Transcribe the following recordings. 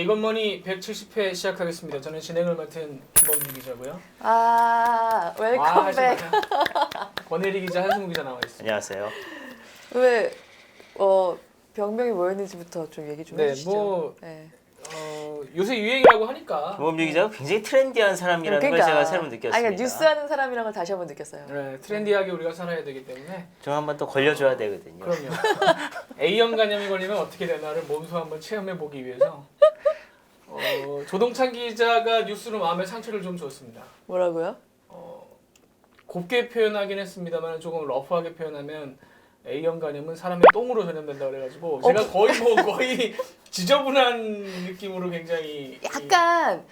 이것머니 170회 시작하겠습니다. 저는 진행을 맡은 김범규 기자고요. 웰컴백. 권혜리 기자, 한승우 기자 나와 있습니다. 안녕하세요. 왜 병명이 뭐였는지부터 좀 얘기 좀 해주시죠. 요새 유행이라고 하니까 김범규 기자가 굉장히 트렌디한 사람이라는 걸 그러니까. 제가 새로 느꼈습니다. 아니, 뉴스 하는 사람이라는 걸 다시 한번 느꼈어요. 네, 트렌디하게 우리가 살아야 되기 때문에 좀 한번 또 걸려줘야 되거든요. 그럼요. A형 간염이 걸리면 어떻게 되나를 몸소 한번 체험해 보기 위해서 조동찬 기자가 뉴스로 마음의 상처를 좀 줬습니다. 뭐라고요? 곱게 표현하긴 했습니다만 조금 러프하게 표현하면 A형 간염은 사람의 똥으로 전염된다 그래가지고 제가 거의 지저분한 느낌으로 굉장히 약간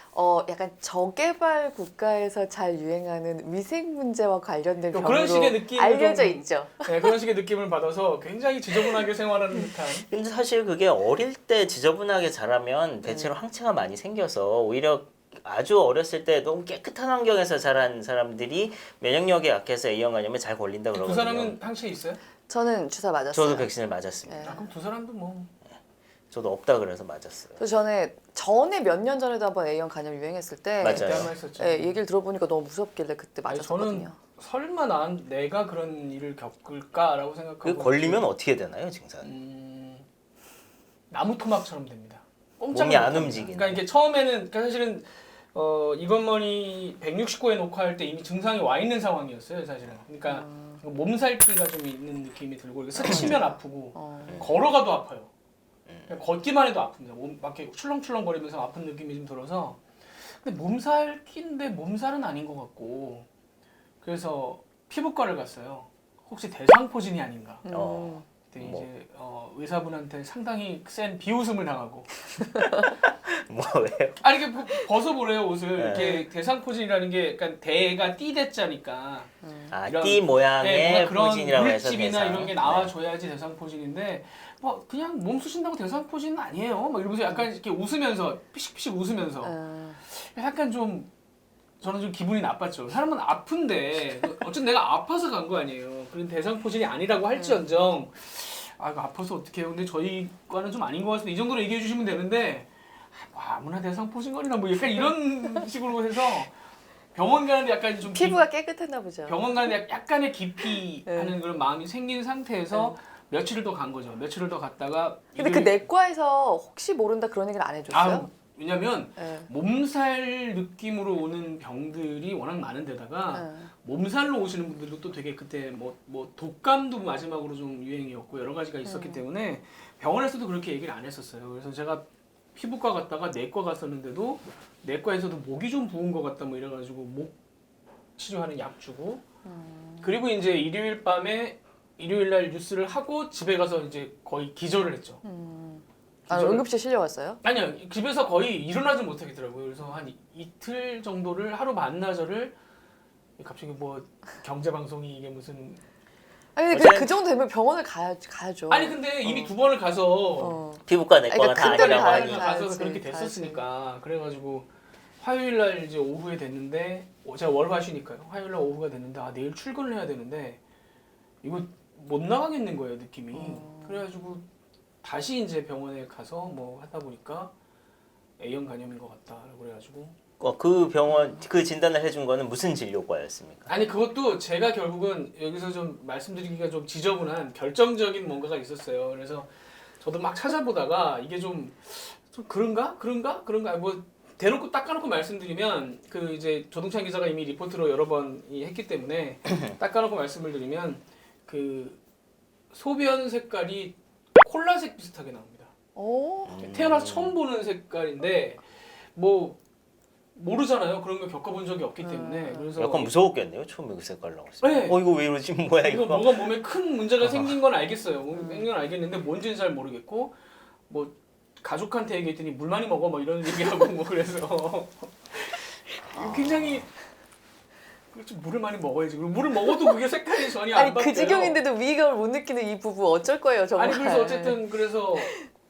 저개발 국가에서 잘 유행하는 위생 문제와 관련된 병으로 그런 식의 느낌을 알려져 좀, 있죠. 네, 그런 식의 느낌을 받아서 굉장히 지저분하게 생활하는 듯한. 근데 사실 그게 어릴 때 지저분하게 자라면 대체로 항체가 많이 생겨서 오히려 아주 어렸을 때 너무 깨끗한 환경에서 자란 사람들이 면역력이 약해서 A형 간염에 잘 걸린다 그러거든요. 두 사람은 항체 있어요? 저는 주사 맞았어요. 저도 백신을 맞았습니다. 네. 그럼 두 사람도 뭐. 저도 없다 그래서 맞았어요. 그래서 전에 몇 년 전에도 한번 A형 간염 유행했을 때 맞아요. 했었죠. 얘기를 들어보니까 너무 무섭길래 그때 맞았었거든요. 저는 설마 내가 그런 일을 겪을까라고 생각하고. 그 걸리면 어떻게 되나요, 증상? 나무 토막처럼 됩니다. 몸이 안 움직이는. 그러니까 이게 처음에는 사실은 이것머니 169회 녹화할 때 이미 증상이 와 있는 상황이었어요, 사실은. 그러니까 몸살기가 좀 있는 느낌이 들고 스치면 아프고 걸어가도 아파요. 그냥 걷기만 해도 아픕니다. 몸 막 이렇게 출렁출렁거리면서 아픈 느낌이 좀 들어서. 근데 몸살기인데 몸살은 아닌 것 같고. 그래서 피부과를 갔어요. 혹시 대상포진이 아닌가. 그때 이제 의사분한테 상당히 센 비웃음을 당하고. 뭐예요? 아니 이게 벗어보래요 옷을. 네. 이렇게 대상포진이라는 게 약간 대가 띠대자니까. 띠 모양의 그런 포진이라고 해서 물집이나 대상. 이런 게 나와줘야지 대상포진인데 뭐 그냥 몸 쑤신다고 대상포진은 아니에요. 막 이러면서 약간 이렇게 웃으면서 피식피식 웃으면서 약간 좀 저는 좀 기분이 나빴죠. 사람은 아픈데 어쨌든 내가 아파서 간 거 아니에요. 그런 대상포진이 아니라고 할지언정 이거 아파서 어떻게 해요. 근데 저희 과는 좀 아닌 것 같은데 이 정도로 얘기해 주시면 되는데 뭐 아무나 대상포진거리나 뭐 약간 이런 식으로 해서 병원 가는데 약간 좀 피부가 깨끗했나 보죠. 병원 가는데 약간의 기피하는 그런 마음이 생긴 상태에서 며칠을 더 간 거죠. 며칠을 더 갔다가 근데 그 내과에서 혹시 모른다 그런 얘기를 안 해줬어요? 왜냐면 몸살 느낌으로 오는 병들이 워낙 많은 데다가 몸살로 오시는 분들도 또 되게 그때 뭐 독감도 마지막으로 좀 유행이었고 여러 가지가 있었기 때문에 병원에서도 그렇게 얘기를 안 했었어요. 그래서 제가 피부과 갔다가 내과 갔었는데도 내과에서도 목이 좀 부은 것 같다 뭐 이래가지고 목 치료하는 약 주고 그리고 이제 일요일 날 뉴스를 하고 집에 가서 이제 거의 기절을 했죠. 응급실 실려왔어요? 아니요, 집에서 거의 일어나지 못하겠더라고요. 그래서 한 이틀 정도를 하루 반나절을 갑자기 뭐 경제 방송이 이게 무슨 아니 근데 그 정도 되면 병원을 가야죠. 아니 근데 이미 두 번을 가서 피부과 내과가 다 그러니까 아니라고 그때는 하니. 가서 그렇게 됐었으니까 그래가지고 화요일 날 이제 오후에 됐는데 제가 월화 쉬니까요. 화요일 날 오후가 됐는데 내일 출근을 해야 되는데 이거 못 나가겠는 거예요 느낌이. 그래가지고 다시 이제 병원에 가서 뭐 하다 보니까 A형 간염인 것 같다라고 그래가지고. 그 병원 그 진단을 해준 거는 무슨 진료과였습니까? 아니 그것도 제가 결국은 여기서 좀 말씀드리기가 좀 지저분한 결정적인 뭔가가 있었어요. 그래서 저도 막 찾아보다가 이게 좀 그런가 뭐 대놓고 닦아놓고 말씀드리면 그 이제 조동찬 기자가 이미 리포트로 여러 번 했기 때문에 닦아놓고 말씀을 드리면 그 소변 색깔이 콜라색 비슷하게 나옵니다. 태어나서 처음 보는 색깔인데 뭐 모르잖아요. 그런 거 겪어본 적이 없기 때문에. 그래서 약간 무서웠겠네요. 처음에 그 색깔 나왔을 네. 때. 이거 왜 이러지? 뭐야 이거 이거? 뭐가 몸에 큰 문제가 생긴 건 알겠어요. 생긴 건 알겠는데 뭔지는 잘 모르겠고 뭐 가족한테 얘기했더니 물 많이 먹어 뭐 이런 얘기하고 뭐 그래서 굉장히 그렇지 물을 많이 먹어야지. 그리고 물을 먹어도 그게 색깔이 전혀 안 아니 바뀌어요. 그 지경인데도 위기감을 못 느끼는 이 부부 어쩔 거예요 정말. 아니 그래서 어쨌든 그래서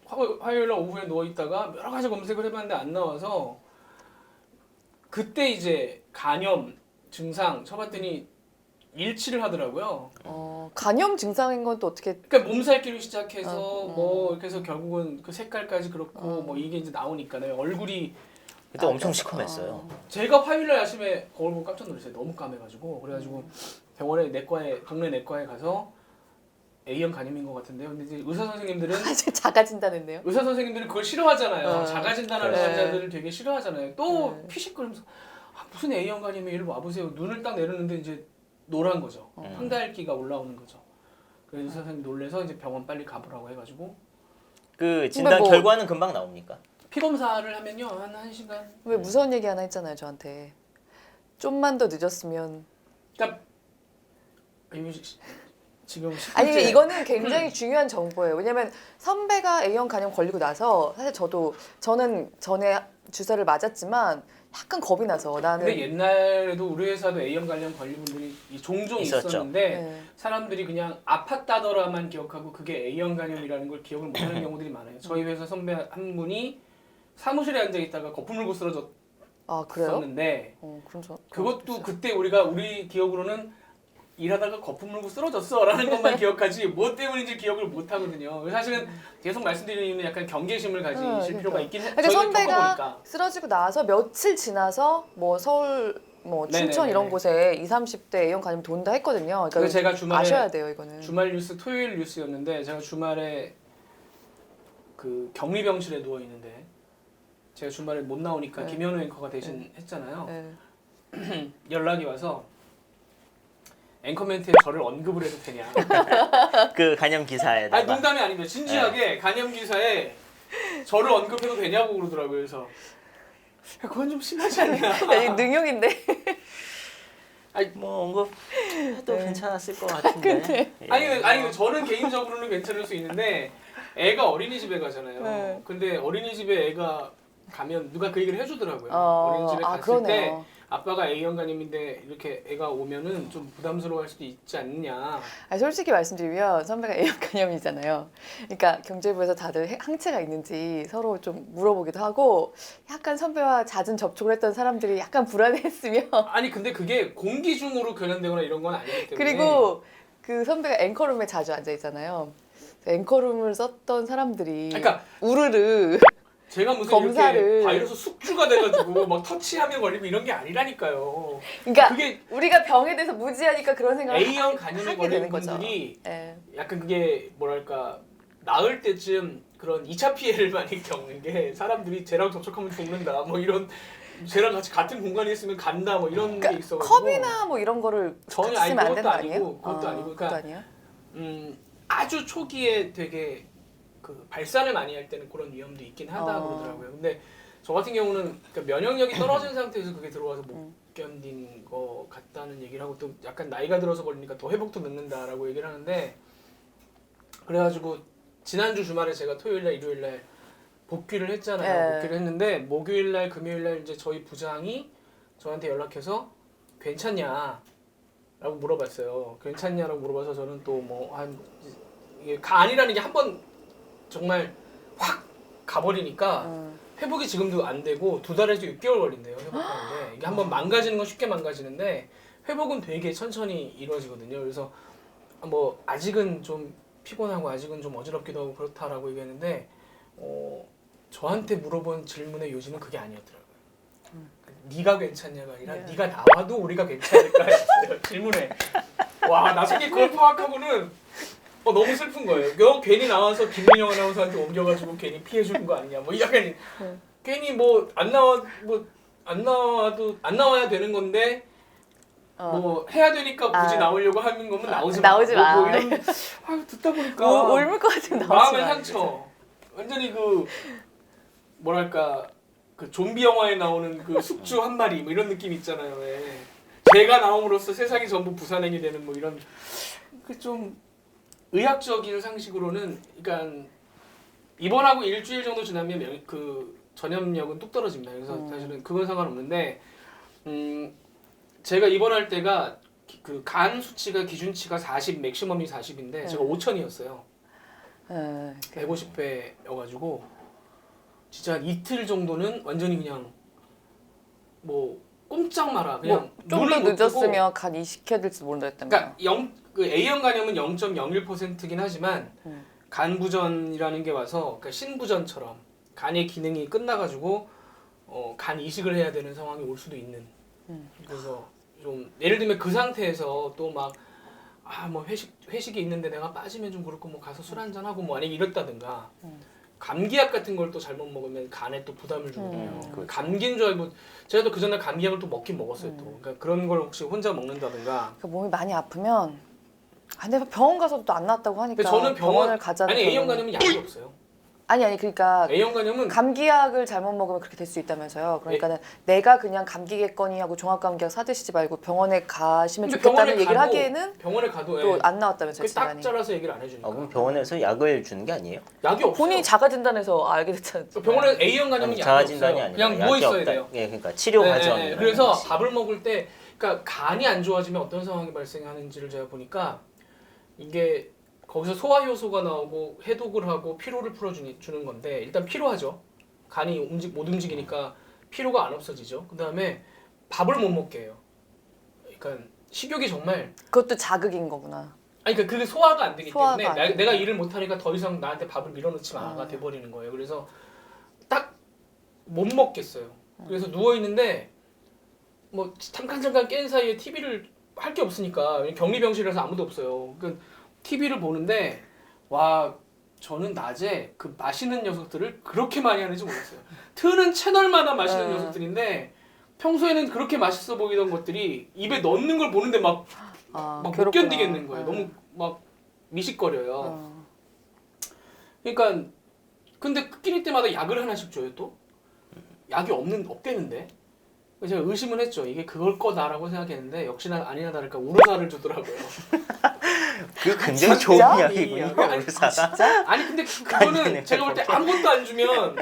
화요일 날 오후에 누워 있다가 여러 가지 검색을 해봤는데 안 나와서 그때 이제 간염 증상 쳐봤더니 일치를 하더라고요. 간염 증상인 건 또 어떻게? 그러니까 몸살기로 시작해서 어. 뭐 이렇게 해서 결국은 그 색깔까지 그렇고 뭐 이게 이제 나오니까요. 얼굴이 그때 엄청 시커맸어요. 제가 화요일날 아침에 거울 보고 깜짝 놀랐어요. 너무 까매가지고 그래가지고 병원에 동네 내과에 가서 A형 간염인 것 같은데요. 근데 이제 의사 선생님들은 작아진다는데요? 의사 선생님들은 그걸 싫어하잖아요. 어. 작아진다는 네. 환자들을 되게 싫어하잖아요. 또 네. 피식거리면서 무슨 A형 간염이 이리 와보세요. 눈을 딱 내렸는데 이제 노란 거죠. 황달기가 올라오는 거죠. 그래서 의사 선생님 놀래서 이제 병원 빨리 가보라고 해가지고 그 진단 뭐- 결과는 금방 나옵니까? 피 검사를 하면요 한 1시간. 왜 무서운 얘기 하나 했잖아요 저한테. 좀만 더 늦었으면. 그러니까 이거 지금 아니 10분째 이거는 굉장히 중요한 정보예요. 왜냐면 선배가 A형 간염 걸리고 나서 사실 저는 전에 주사를 맞았지만 약간 겁이 나서 나는 근데 옛날에도 우리 회사도 A형 간염 걸린 분들이 종종 있었죠. 있었는데 네. 사람들이 그냥 아팠다더라만 기억하고 그게 A형 간염이라는 걸 기억을 못하는 경우들이 많아요. 저희 회사 선배 한 분이 사무실에 앉아 있다가 거품 물고 아 그래요? 쓰러졌었는데 그런 저 그것도 그때 우리 기억으로는 일하다가 거품 물고 쓰러졌어라는 것만 기억하지 뭐 때문인지 기억을 못 하거든요. 사실은 계속 말씀드리는 이유는 약간 경계심을 가지실 그러니까. 필요가 있긴 해. 그러니까 저희가 선배가 겪어보니까. 쓰러지고 나서 며칠 지나서 뭐 서울 뭐 춘천 네네네네. 이런 곳에 20, 30대 A형 간염 돈다 했거든요. 그러니까 그래서 제가 주말에 아셔야 돼요 이거는. 주말 뉴스 토요일 뉴스였는데 제가 주말에 그 격리병실에 누워 있는데 제가 주말에 못 나오니까 네. 김현우 앵커가 대신 했잖아요. 네. 연락이 와서 앵커 멘트에 저를 언급을 해도 되냐? 그 간염 기사에다가. 아니 농담이 아닙니다. 진지하게 간염 기사에 저를 언급해도 되냐고 그러더라고요. 그래서 야, 그건 좀 심하지 않냐? 야, 이거 능욕인데. 뭐 언급해도 네. 괜찮았을 것 같은데. 예. 아니 저는 개인적으로는 괜찮을 수 있는데 애가 어린이집에 가잖아요. 네. 근데 어린이집에 애가 가면 누가 그 얘기를 해주더라고요. 어, 어린이집에 갔을 때 그러네요. 아빠가 A형 간염인데 이렇게 애가 오면은 좀 부담스러워할 수도 있지 않느냐. 아니, 솔직히 말씀드리면 선배가 A형 간염이잖아요. 그러니까 경제부에서 다들 항체가 있는지 서로 좀 물어보기도 하고 약간 선배와 잦은 접촉을 했던 사람들이 약간 불안해했으며 아니 근데 그게 공기 중으로 감염되거나 이런 건 아니기 때문에. 그리고 그 선배가 앵커룸에 자주 앉아 있잖아요. 앵커룸을 썼던 사람들이 그러니까 우르르 제가 무슨 검사를- 이렇게 바이러스 숙주가 돼가지고 막 터치하면 걸리고 이런 게 아니라니까요. 그러니까 그게 우리가 병에 대해서 무지하니까 그런 생각을 A형 간염에 하게 걸린 되는 거죠. 분들이 예. 약간 그게 뭐랄까 나을 때쯤 그런 2차 피해를 많이 겪는 게 사람들이 쟤랑 접촉하면 죽는다 뭐 이런 쟤랑 같은 공간에 있으면 간다 뭐 이런 게 있어가지고 컵이나 뭐 이런 거를 전혀 같이 쓰면 안 아니, 되는 거 그것도 아니에요? 아니고, 그것도 아니고, 그것도 그러니까 아니에요? 아주 초기에 되게 그 발산을 많이 할 때는 그런 위험도 있긴 하다 어. 그러더라고요. 근데 저 같은 경우는 그러니까 면역력이 떨어진 상태에서 그게 들어와서 못 견딘 거 같다는 얘기를 하고 또 약간 나이가 들어서 걸리니까 더 회복도 늦는다라고 얘기를 하는데 그래가지고 지난주 주말에 제가 토요일날 일요일날 복귀를 했잖아요. 네. 복귀를 했는데 목요일날 금요일날 이제 저희 부장이 저한테 연락해서 괜찮냐? 라고 물어봤어요. 괜찮냐라고 물어봐서 저는 또 뭐 한 이게 간이라는 게 한 번 정말 확 가버리니까 회복이 지금도 안 되고 2달에서 6개월 걸린대요. 회복하는데 이게 한번 망가지는 건 쉽게 망가지는데 회복은 되게 천천히 이루어지거든요. 그래서 뭐 아직은 좀 피곤하고 아직은 좀 어지럽기도 하고 그렇다라고 얘기했는데 저한테 물어본 질문의 요지는 그게 아니었더라고요. 네가 괜찮냐가 아니라 네. 네가 나와도 우리가 괜찮을까였어요. 질문에. 와, 나중에 그걸 파악하고는 너무 슬픈 거예요. 너 괜히 나와서 김민영 아나운서한테 옮겨가지고 괜히 피해 주는 거 아니냐. 뭐 약간 괜히 뭐 안 나와도 안 나와야 되는 건데 뭐 해야 되니까 굳이 나오려고 하는 거면 나오지 마. 나오지 마. 뭐 이런 듣다 보니까 울물 것 같으면 나오지 마음의 마. 상처. 완전히 그 뭐랄까 그 좀비 영화에 나오는 그 숙주 한 마리 뭐 이런 느낌 있잖아요. 왜. 제가 나옴으로써 세상이 전부 부산행이 되는 뭐 이런 그 좀 의학적인 상식으로는 그러니까 입원하고 일주일 정도 지나면 그 전염력은 뚝 떨어집니다. 그래서 사실은 그건 상관없는데 제가 입원할 때가 그 간 수치가 기준치가 40, 맥시멈이 40인데 제가 5,000이었어요. 150배여가지고 진짜 한 이틀 정도는 완전히 그냥 뭐 꼼짝 마라. 그냥 좀 더 눈을 못 뜨고 늦었으면 간 이식해야 될지도 모른다 했다며. 그러니까 그 A형 간염은 0.01%긴 하지만 간부전이라는 게 와서 그러니까 신부전처럼 간의 기능이 끝나가지고 간 이식을 해야 되는 상황이 올 수도 있는. 그래서 좀 예를 들면 그 상태에서 또 막 뭐 회식이 있는데 내가 빠지면 좀 그렇고 뭐 가서 술 한잔 하고 뭐 만약에 이랬다든가 감기약 같은 걸 또 잘못 먹으면 간에 또 부담을 주거든요. 그렇죠. 감기인 줄 알고 제가 또 그 전에 감기약을 또 먹긴 먹었어요. 또 그러니까 그런 걸 혹시 혼자 먹는다든가. 그러니까 몸이 많이 아프면 근데 병원 가서도 또 안 나았다고 하니까 근데 저는 병원을 가자는 아니 A형 경우는- 간염은 약이 없어요. 아니 그러니까 A형 간염은 감기약을 잘못 먹으면 그렇게 될 수 있다면서요. 그러니까는 내가 그냥 감기겠거니 하고 종합감기약 사드시지 말고 병원에 가시면 근데 좋겠다는 얘기를 가도- 하기에는 병원에 가도 또 안 나왔다면서요. 그게 딱 질환이. 잘라서 얘기를 안 해주니까. 그럼 병원에서 약을 주는 게 아니에요? 약이 없어요. 본인이 자가진단해서 알게 됐잖아요. 병원에 A형 간염은 약이 자가진단이 없어요. 아니라 그냥 약이 누워 있어야 없다. 돼요. 예, 그러니까 치료 과정. 네, 그래서 밥을 먹을 때 그러니까 간이 안 좋아지면 어떤 상황이 발생하는지를 제가 보니까 이게 거기서 소화 효소가 나오고 해독을 하고 피로를 풀어주는 건데 일단 피로하죠. 간이 못 움직이니까 피로가 안 없어지죠. 그 다음에 밥을 못 먹게 해요. 그러니까 식욕이 정말 그것도 자극인 거구나. 아니 그러니까 그게 소화가 안 되기 소화가 때문에 안 되니까. 내가 일을 못 하니까 더 이상 나한테 밥을 밀어넣지 마가 돼버리는 거예요. 그래서 딱 못 먹겠어요. 그래서 누워 있는데 뭐 잠깐 깬 사이에 TV를 할 게 없으니까 격리병실에서 아무도 없어요. 그 TV를 보는데 와 저는 낮에 그 마시는 녀석들을 그렇게 많이 하는지 몰랐어요. 트는 채널마다 마시는 녀석들인데 평소에는 그렇게 맛있어 보이던 것들이 입에 넣는 걸 보는데 막 못 괴롭구나. 견디겠는 거예요. 너무 막 미식거려요. 그러니까 근데 끼니 때마다 약을 하나씩 줘요 또. 약이 없대는데. 제가 의심을 했죠. 이게 그걸 거다라고 생각했는데 역시나 아니나 다를까 우르사를 주더라고요. 그 굉장히 좋은 진짜? 약이군요. 아니, 우르사가. 아니 근데 그거는 제가 볼 때 아무것도 안 주면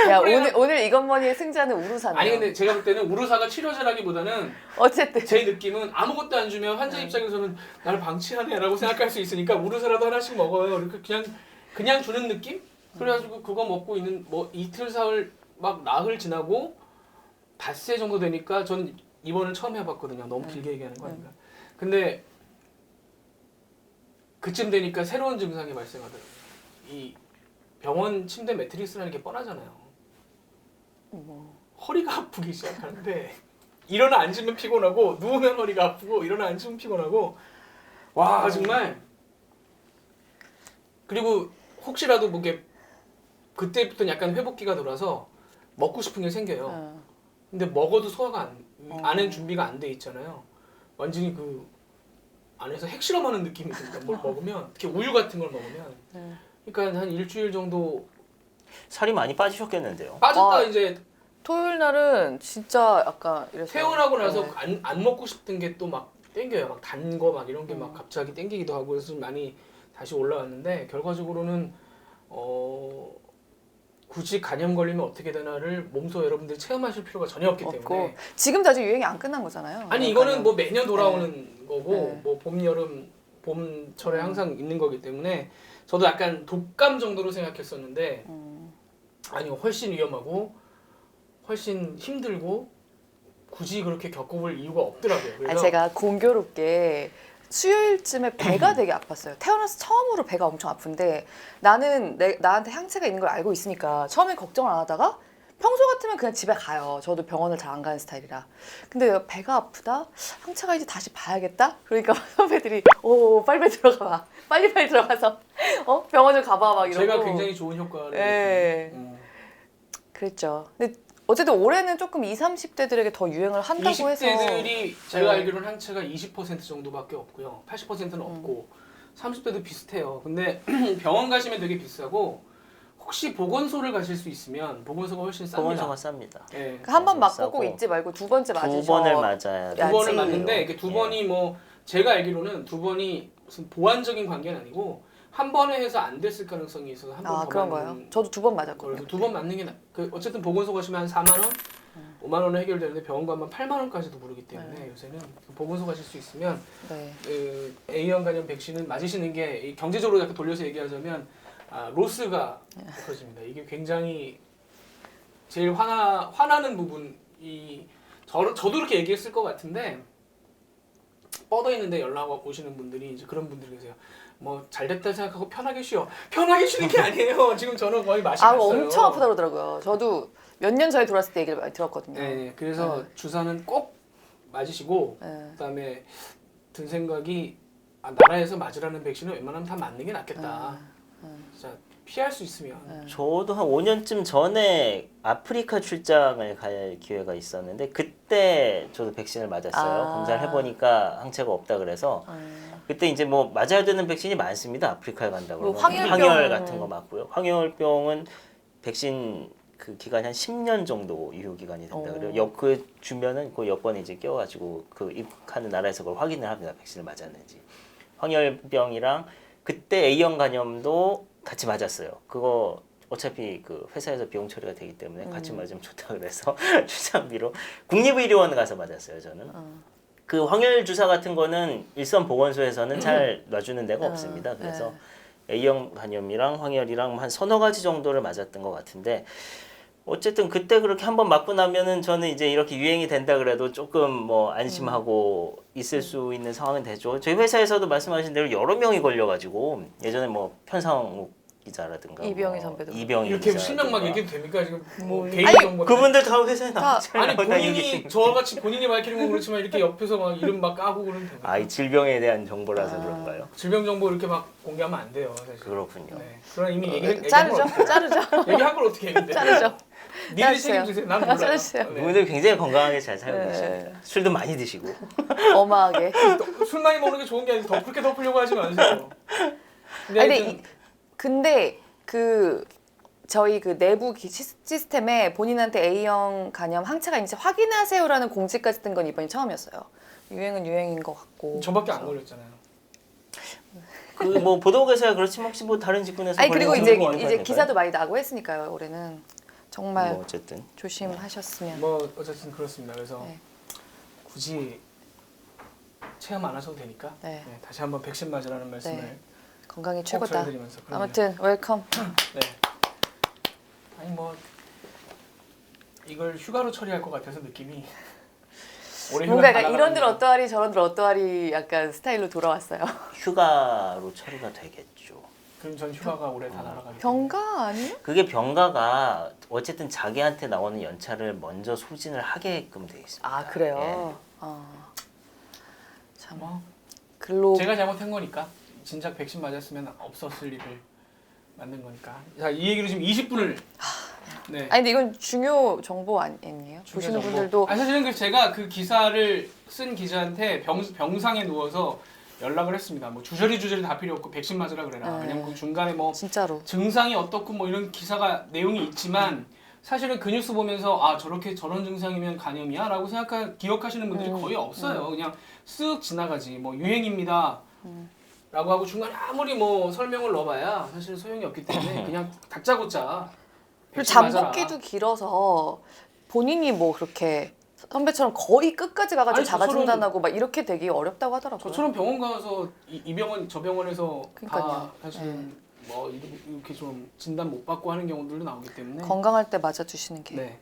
야 그래요. 오늘 이것머니의 승자는 우루사네요. 아니 근데 제가 볼 때는 우르사가 치료제라기보다는 어쨌든 제 느낌은 아무것도 안 주면 환자 입장에서는 나를 방치하네라고 생각할 수 있으니까 우르사라도 하나씩 먹어요. 이렇게 그냥 주는 느낌? 그래가지고 그거 먹고 있는 뭐 이틀 사흘 막 나흘 지나고 닷새 정도 되니까 전 입원을 처음 해봤거든요. 너무 길게 얘기하는 거니까. 근데 그쯤 되니까 새로운 증상이 발생하더라고요. 이 병원 침대 매트리스라는 게 뻔하잖아요. 허리가 아프기 시작하는데 일어나 앉으면 피곤하고 누우면 허리가 아프고 일어나 앉으면 피곤하고 와 정말 그리고 혹시라도 뭐게 그때부터는 약간 회복기가 돌아서 먹고 싶은 게 생겨요. 근데 먹어도 소화가 안에 준비가 안 돼 있잖아요. 완전히 그 안에서 핵실험하는 느낌이 든다. 뭘 먹으면 특히 우유 같은 걸 먹으면 그러니까 한 일주일 정도 살이 많이 빠지셨겠는데요. 빠졌다 아, 이제 토요일 날은 진짜 약간 이랬어요. 퇴원하고 나서 네. 안 먹고 싶던 게 또 막 땡겨요. 막 단 거 막 이런 게 막 갑자기 땡기기도 하고 그래서 좀 많이 다시 올라왔는데 결과적으로는 굳이 간염 걸리면 어떻게 되나를 몸소 여러분들이 체험하실 필요가 전혀 없기 때문에 없고 지금도 아직 유행이 안 끝난 거잖아요. 아니 이거는 뭐 매년 돌아오는 거고 네. 뭐 봄, 여름, 봄철에 항상 있는 거기 때문에 저도 약간 독감 정도로 생각했었는데 아니 훨씬 위험하고 훨씬 힘들고 굳이 그렇게 겪어볼 이유가 없더라고요. 그래서 제가 공교롭게 수요일쯤에 배가 되게 아팠어요. 태어나서 처음으로 배가 엄청 아픈데 나는 나한테 항체가 있는 걸 알고 있으니까 처음에 걱정을 안 하다가 평소 같으면 그냥 집에 가요. 저도 병원을 잘 안 가는 스타일이라. 근데 내가 배가 아프다? 항체가 이제 다시 봐야겠다? 그러니까 선배들이 오 빨리 들어가 봐. 빨리 들어가서 병원을 가봐 막 이러고. 제가 굉장히 좋은 효과를 예. 그랬죠. 근데 어쨌든 올해는 조금 20, 30대들에게 더 유행을 한다고 해서 20대들이 제가 네. 알기로는 항체가 20% 정도밖에 없고요. 80%는 없고 30대도 비슷해요. 근데 병원 가시면 되게 비싸고 혹시 보건소를 가실 수 있으면 보건소가 훨씬 쌉니다. 보건소가 쌉니다. 예. 한 번 맞고 싸고 꼭 잊지 말고 두 번째 맞으셔. 두 번을 맞아야 두 번을 야지. 맞는데 이게 두 번이 뭐 제가 알기로는 두 번이 무슨 보완적인 관계는 아니고 한 번에 해서 안 됐을 가능성이 있어서 한 번 더 그런 맞는 거예요? 저도 두 번 맞았거든요. 그래서 두 번 맞는 게 어쨌든 보건소 가시면 한 4만 원, 5만 원에 해결되는데 병원 가면 8만 원까지도 부르기 때문에 요새는 보건소 가실 수 있으면 네. A형 간염 백신은 맞으시는 게 경제적으로 약간 돌려서 얘기하자면 로스가 커집니다. 이게 굉장히 제일 화나는 부분이 저도 이렇게 얘기했을 것 같은데 뻗어 있는데 연락 오시는 분들이 이제 그런 분들이 계세요. 뭐 잘됐다 생각하고 편하게 쉬어. 편하게 쉬는 게 아니에요. 지금 저는 거의 맛이 났어요. 엄청 아프다 그러더라고요. 저도 몇 년 전에 돌았을 때 얘기를 많이 들었거든요. 네, 그래서 주사는 꼭 맞으시고 네. 그다음에 든 생각이 나라에서 맞으라는 백신은 웬만하면 다 맞는 게 낫겠다. 진짜 피할 수 있으면. 저도 한 5년쯤 전에 아프리카 출장을 갈 기회가 있었는데 그때 저도 백신을 맞았어요. 검사를 해보니까 항체가 없다 그래서 그때 이제 뭐 맞아야 되는 백신이 많습니다. 아프리카에 간다 그러면 뭐 황열병. 황열 같은 거 맞고요. 황열병은 백신 그 기간이 한 10년 정도 유효 기간이 된다 그래요. 그 주면은 그 여권에 이제 껴가지고 그 입국하는 나라에서 그걸 확인을 합니다. 백신을 맞았는지. 황열병이랑 그때 A형 간염도 같이 맞았어요. 그거 어차피 그 회사에서 비용 처리가 되기 때문에 같이 맞으면 좋다 그래서 주사비로 국립의료원 가서 맞았어요. 저는. 그 황열 주사 같은 거는 일선 보건소에서는 잘 놔주는 데가 없습니다. 그래서 A형 간염이랑 황열이랑 한 서너 가지 정도를 맞았던 것 같은데 어쨌든 그때 그렇게 한번 맞고 나면은 저는 이제 이렇게 유행이 된다 그래도 조금 뭐 안심하고 있을 수 있는 상황은 되죠. 저희 회사에서도 말씀하신 대로 여러 명이 걸려가지고 예전에 뭐 편상욱 기자라든가 이병희 선배도 이병희 이렇게 기자라든가. 실명 막 얘기해도 됩니까 지금? 뭐 개인 아니, 정보. 그분들 다 회사에 다- 나왔잖아요. 아니 본인이 저같이 본인이 밝히는 건 그렇지만 이렇게 옆에서 막 이름 막 까고 그러면 됩니까? 아, 이 질병에 대한 정보라서 그런가요? 질병 정보 이렇게 막 공개하면 안 돼요 사실. 그렇군요. 네. 그러나 이미 얘기한 자르죠. 걸 어떻게 자르죠. 얘기한 걸 어떻게 했는데? 자르죠. 니들이 자르세요. 책임지세요. 난 몰라요. 자르세요. 네. 그분들 굉장히 건강하게 잘 살고 네. 계십니다. 술도 많이 드시고. 어마하게. 술 많이 먹는 게 좋은 게 아니라 그렇게 덮으려고 하지 마세요. 근데, 아니, 하여튼 근데 그 저희 그 내부 시스템에 본인한테 A형 간염 항체가 있는지 확인하세요라는 공지까지 뜬 건 이번이 처음이었어요. 유행은 유행인 것 같고. 저밖에 안 걸렸잖아요. 그 뭐 보도국에서야 그렇지만 혹시 뭐 다른 직군에서 아니 그리고 걸리는 이제 거 아닐까요? 기사도 많이 나고 했으니까요. 올해는 정말 뭐 어쨌든 조심하셨으면. 뭐 어쨌든 그렇습니다. 그래서 네. 굳이 체험 안 하셔도 되니까 네. 네, 다시 한번 백신 맞으라는 말씀을 네. 건강이 꼭 최고다. 전해드리면서 그럼요. 아무튼 웰컴. 네. 아니 뭐 이걸 휴가로 처리할 것 같아서 느낌이 올해 뭔가 휴가 약간 이런들 어떠하리 저런들 어떠하리 약간 스타일로 돌아왔어요. 휴가로 처리가 되겠죠. 그럼 전 휴가가 올해 다 날아가기 때문에. 병가 아니에요? 그게 병가가 어쨌든 자기한테 나오는 연차를 먼저 소진을 하게끔 돼 있습니다. 아 그래요. 참 뭐 글로 제가 잘못한 거니까 진작 백신 맞았으면 없었을 일을 만든 거니까. 자, 이 얘기로 지금 20분을 네. 아니 근데 이건 중요 정보 아니에요? 보시는 분들도 아니, 사실은 제가 그 기사를 쓴 기자한테 병상에 누워서 연락을 했습니다. 뭐 주저리 다 필요 없고 백신 맞으라 그래라. 네. 왜냐면 그 중간에 뭐 진짜로 증상이 어떻고 뭐 이런 기사가 내용이 있지만 사실은 그 뉴스 보면서 아 저렇게 저런 증상이면 간염이야라고 기억하시는 분들이 거의 없어요. 그냥 쓱 지나가지. 뭐 유행입니다. 라고 하고 중간에 아무리 뭐 설명을 넣어봐야 사실 소용이 없기 때문에 그냥 다짜고짜 그리고 백신 맞아라. 잠복기도 길어서 본인이 뭐 그렇게 선배처럼 거의 끝까지 가가지고 아니, 자가 저처럼- 진단하고 막 이렇게 되기 어렵다고 하더라고요. 저처럼 병원 가서 이 병원 저 병원에서 다 그러니까요. 사실 뭐 이렇게 좀 진단 못 받고 하는 경우들도 나오기 때문에 건강할 때 맞아 주시는 게. 네.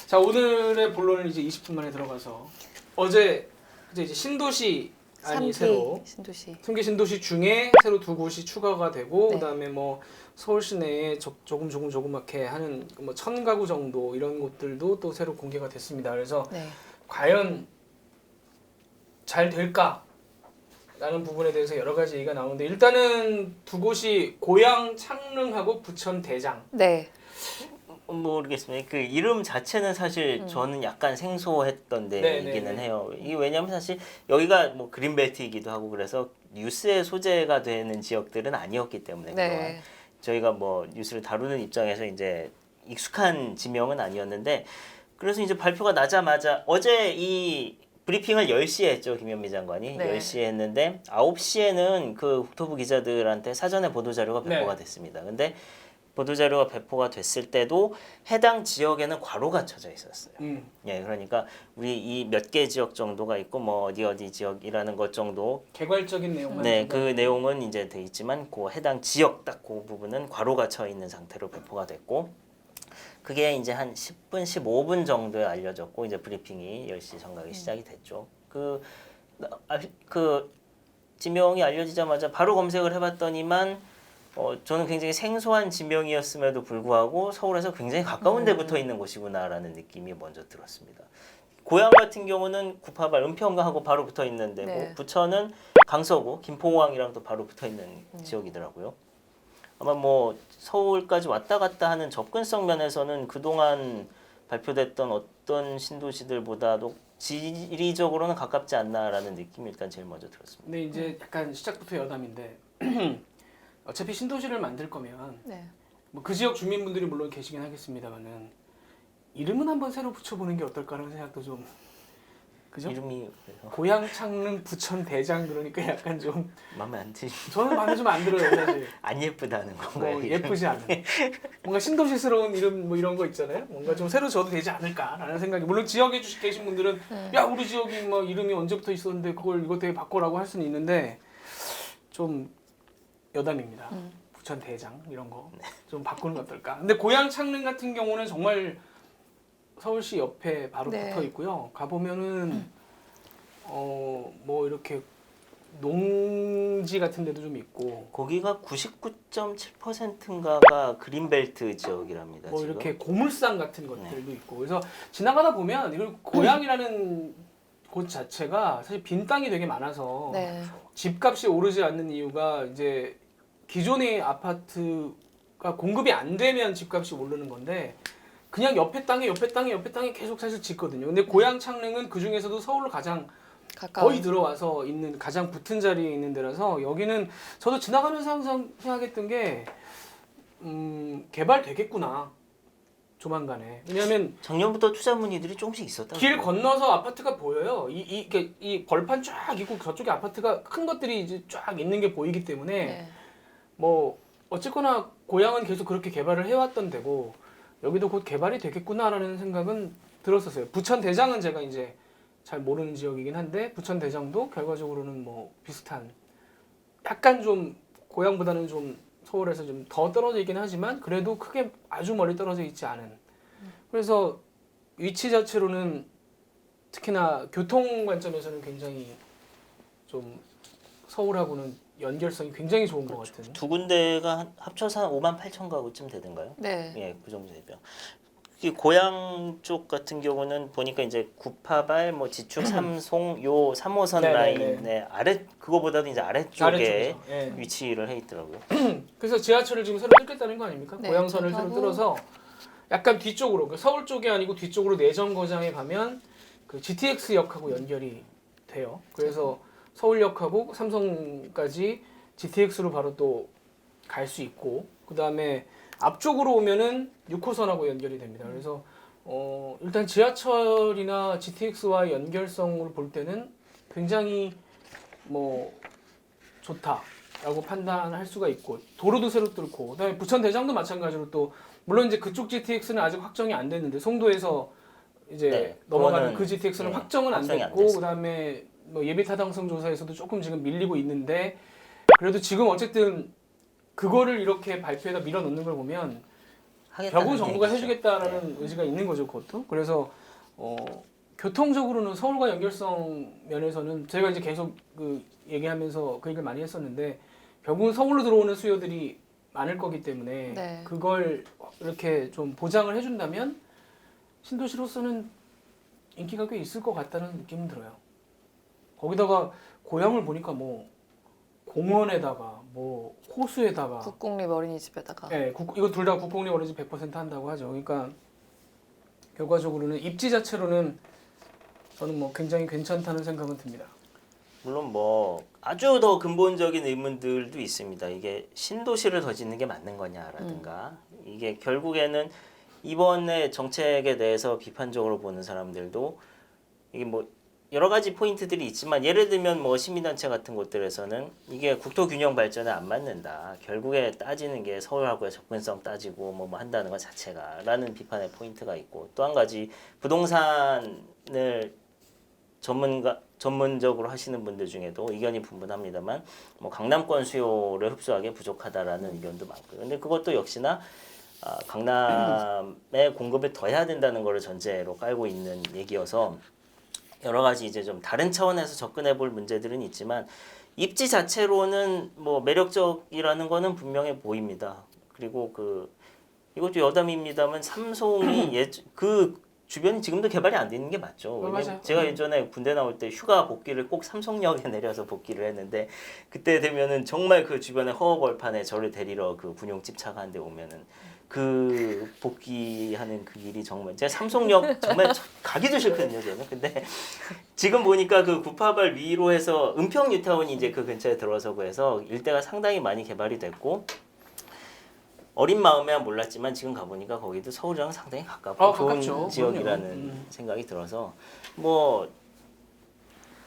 자 오늘의 본론은 이제 20분 만에 들어가서 어제 이제 신도시 아니 새로 신도시. 3개 신도시 중에 새로 2곳이 추가가 되고 네. 그다음에 뭐 서울 시내에 조그맣게 하는 뭐 1,000가구 정도 이런 곳들도 또 새로 공개가 됐습니다. 그래서 네. 과연 잘 될까? 라는 부분에 대해서 여러 가지 얘기가 나오는데 일단은 2곳이 고양 창릉하고 부천 대장. 네. 모르겠습니다. 그 이름 자체는 사실 저는 약간 생소했던 데이기는 네네네. 해요. 이게 왜냐면 사실 여기가 뭐 그린벨트이기도 하고 그래서 뉴스의 소재가 되는 지역들은 아니었기 때문에 그동안 네. 저희가 뭐 뉴스를 다루는 입장에서 이제 익숙한 지명은 아니었는데 그래서 이제 발표가 나자마자 어제 이 브리핑을 10시에 했죠. 김현미 장관이. 네. 10시에 했는데 9시에는 그 국토부 기자들한테 사전에 보도자료가 배포가 네. 됐습니다. 근데 보도자료가 배포가 됐을 때도 해당 지역에는 괄호가 쳐져 있었어요. 예, 그러니까 우리 이 몇 개 지역 정도가 있고 뭐 어디 지역이라는 것 정도. 개괄적인 내용만. 네, 그 내용은 이제 돼 있지만 그 해당 지역 딱 그 부분은 괄호가 쳐 있는 상태로 배포가 됐고 그게 이제 한 10분, 15분 정도에 알려졌고 이제 브리핑이 10시 정각에 시작이 됐죠. 그 지명이 알려지자마자 바로 검색을 해봤더니만 저는 굉장히 생소한 지명이었음에도 불구하고 서울에서 굉장히 가까운 데 붙어 있는 곳이구나라는 느낌이 먼저 들었습니다. 고양 같은 경우는 구파발, 은평하고 바로 붙어 있는데 네. 부천은 강서구, 김포공항이랑도 바로 붙어 있는 지역이더라고요. 아마 뭐 서울까지 왔다 갔다 하는 접근성 면에서는 그동안 발표됐던 어떤 신도시들보다도 지리적으로는 가깝지 않나라는 느낌이 일단 제일 먼저 들었습니다. 근데 이제 약간 시작부터 여담인데 어차피 신도시를 만들 거면 네. 뭐 그 지역 주민분들이 물론 계시긴 하겠습니다만은 이름은 한번 새로 붙여보는 게 어떨까라는 생각도 좀 그죠? 이름이 그래서 고양 창릉 부천 대장 그러니까 약간 좀 마음에 안 드시, 저는 마음에 좀 안 들어요 사실. 안 예쁘다는 건가요? 뭐 이름이? 예쁘지 않은 뭔가 신도시스러운 이름 뭐 이런 거 있잖아요. 뭔가 좀 새로 지어도 되지 않을까라는 생각이 물론 지역에 계신 분들은 야 우리 지역이 뭐 이름이 언제부터 있었는데 그걸 이것 때문에 바꿔라고 할 수는 있는데 좀 여담입니다. 부천 대장 이런 거 좀 바꾸는 게 어떨까. 근데 고양 창릉 같은 경우는 정말 서울시 옆에 바로 네. 붙어 있고요. 가 보면은 뭐 이렇게 농지 같은 데도 좀 있고 거기가 99.7%인가가 그린벨트 지역이랍니다. 뭐 지금. 이렇게 고물상 같은 것들도 있고 그래서 지나가다 보면 이걸 고양이라는 곳 자체가 사실 빈 땅이 되게 많아서 네. 집값이 오르지 않는 이유가 이제 기존의 아파트가 공급이 안 되면 집값이 오르는 건데 그냥 옆에 땅에 계속 사실 짓거든요. 근데 고양 창릉은 그 중에서도 서울로 가장 가까운. 거의 들어와서 있는 가장 붙은 자리에 있는 데라서 여기는 저도 지나가면서 항상 생각했던 게 개발되겠구나 조만간에. 왜냐하면 작년부터 투자 문의들이 조금씩 있었다. 길 건너서 아파트가 보여요. 이 벌판 쫙 있고 저쪽에 아파트가 큰 것들이 이제 쫙 있는 게 보이기 때문에 네. 뭐 어쨌거나 고향은 계속 그렇게 개발을 해왔던 데고 여기도 곧 개발이 되겠구나라는 생각은 들었었어요. 부천 대장은 제가 이제 잘 모르는 지역이긴 한데 부천 대장도 결과적으로는 뭐 비슷한 약간 좀 고향보다는 좀 서울에서 좀 더 떨어져 있긴 하지만 그래도 크게 아주 멀리 떨어져 있지 않은 그래서 위치 자체로는 특히나 교통 관점에서는 굉장히 좀 서울하고는 연결성이 굉장히 좋은 것 같은 두 군데가 합쳐서 한 5만 8천 가구쯤 되던가요? 네. 예, 그 정도 되죠. 이 고양 쪽 같은 경우는 보니까 이제 구파발, 뭐 지축, 삼송 요 3호선 네네네. 라인의 아래 그거보다도 이제 아래쪽에 아래쪽에서. 예. 위치를 해 있더라고요. 그래서 지하철을 지금 새로 뚫겠다는 거 아닙니까? 네, 고양선을 새로 하고. 뚫어서 약간 뒤쪽으로 그러니까 서울 쪽이 아니고 뒤쪽으로 내정거장에 가면 그 GTX역하고 연결이 돼요. 그래서 서울역하고 삼성까지 GTX로 바로 또 갈 수 있고 그 다음에 앞쪽으로 오면은 6호선하고 연결이 됩니다. 그래서 일단 지하철이나 GTX와의 연결성으로 볼 때는 굉장히 뭐 좋다라고 판단할 수가 있고 도로도 새로 뚫고 그다음에 부천 대장도 마찬가지로 또 물론 이제 그쪽 GTX는 아직 확정이 안 됐는데 송도에서 이제 네, 넘어가는 그거는, 그 GTX는 네, 확정은 안 확정이 안 됐고 됐어요. 그다음에 뭐 예비 타당성 조사에서도 조금 지금 밀리고 있는데 그래도 지금 어쨌든 그거를 이렇게 발표에다 밀어넣는 걸 보면 하겠다는 결국 정부가 얘기죠. 해주겠다라는 의지가 있는 거죠, 그것도. 그래서 교통적으로는 서울과 연결성 면에서는 저희가 이제 계속 그 얘기하면서 그 얘기를 많이 했었는데 결국은 서울로 들어오는 수요들이 많을 거기 때문에 네. 그걸 이렇게 좀 보장을 해준다면 신도시로서는 인기가 꽤 있을 것 같다는 느낌은 들어요. 거기다가 고향을 보니까 뭐 공원에다가 뭐 호수에다가 국공립 어린이집에다가. 네, 이거 둘 다 국공립 어린이집 100% 한다고 하죠. 그러니까 결과적으로는 입지 자체로는 저는 뭐 굉장히 괜찮다는 생각은 듭니다. 물론 뭐 아주 더 근본적인 의문들도 있습니다. 이게 신도시를 더 짓는 게 맞는 거냐라든가 이게 결국에는 이번에 정책에 대해서 비판적으로 보는 사람들도 이게 뭐 여러 가지 포인트들이 있지만 예를 들면 뭐 시민단체 같은 곳들에서는 이게 국토균형 발전에 안 맞는다. 결국에 따지는 게 서울하고의 접근성 따지고 뭐 한다는 것 자체가라는 비판의 포인트가 있고 또 한 가지 부동산을 전문적으로 하시는 분들 중에도 의견이 분분합니다만 뭐 강남권 수요를 흡수하기 부족하다라는 의견도 많고요. 근데 그것도 역시나 강남에 공급을 더 해야 된다는 거를 전제로 깔고 있는 얘기여서 여러 가지 이제 좀 다른 차원에서 접근해 볼 문제들은 있지만 입지 자체로는 뭐 매력적이라는 거는 분명해 보입니다. 그리고 이것도 여담입니다만 삼송이 그 주변이 지금도 개발이 안 되는 게 맞죠. 왜냐면 맞아요. 제가 예전에 군대 나올 때 휴가 복귀를 꼭 삼성역에 내려서 복귀를 했는데 그때 되면은 정말 그 주변에 허허벌판에 저를 데리러 그 군용집 차가 한 대 오면은 그 복귀하는 그 길이 정말 제가 삼성역 정말 가기도 싫거든요 저는. 근데 지금 보니까 그 구파발 위로 해서 은평 뉴타운이 이제 그 근처에 들어서고 해서 일대가 상당히 많이 개발이 됐고 어린 마음에야 몰랐지만 지금 가보니까 거기도 서울이랑 상당히 가깝고 좋은 가깝죠. 지역이라는 그럼요. 생각이 들어서 뭐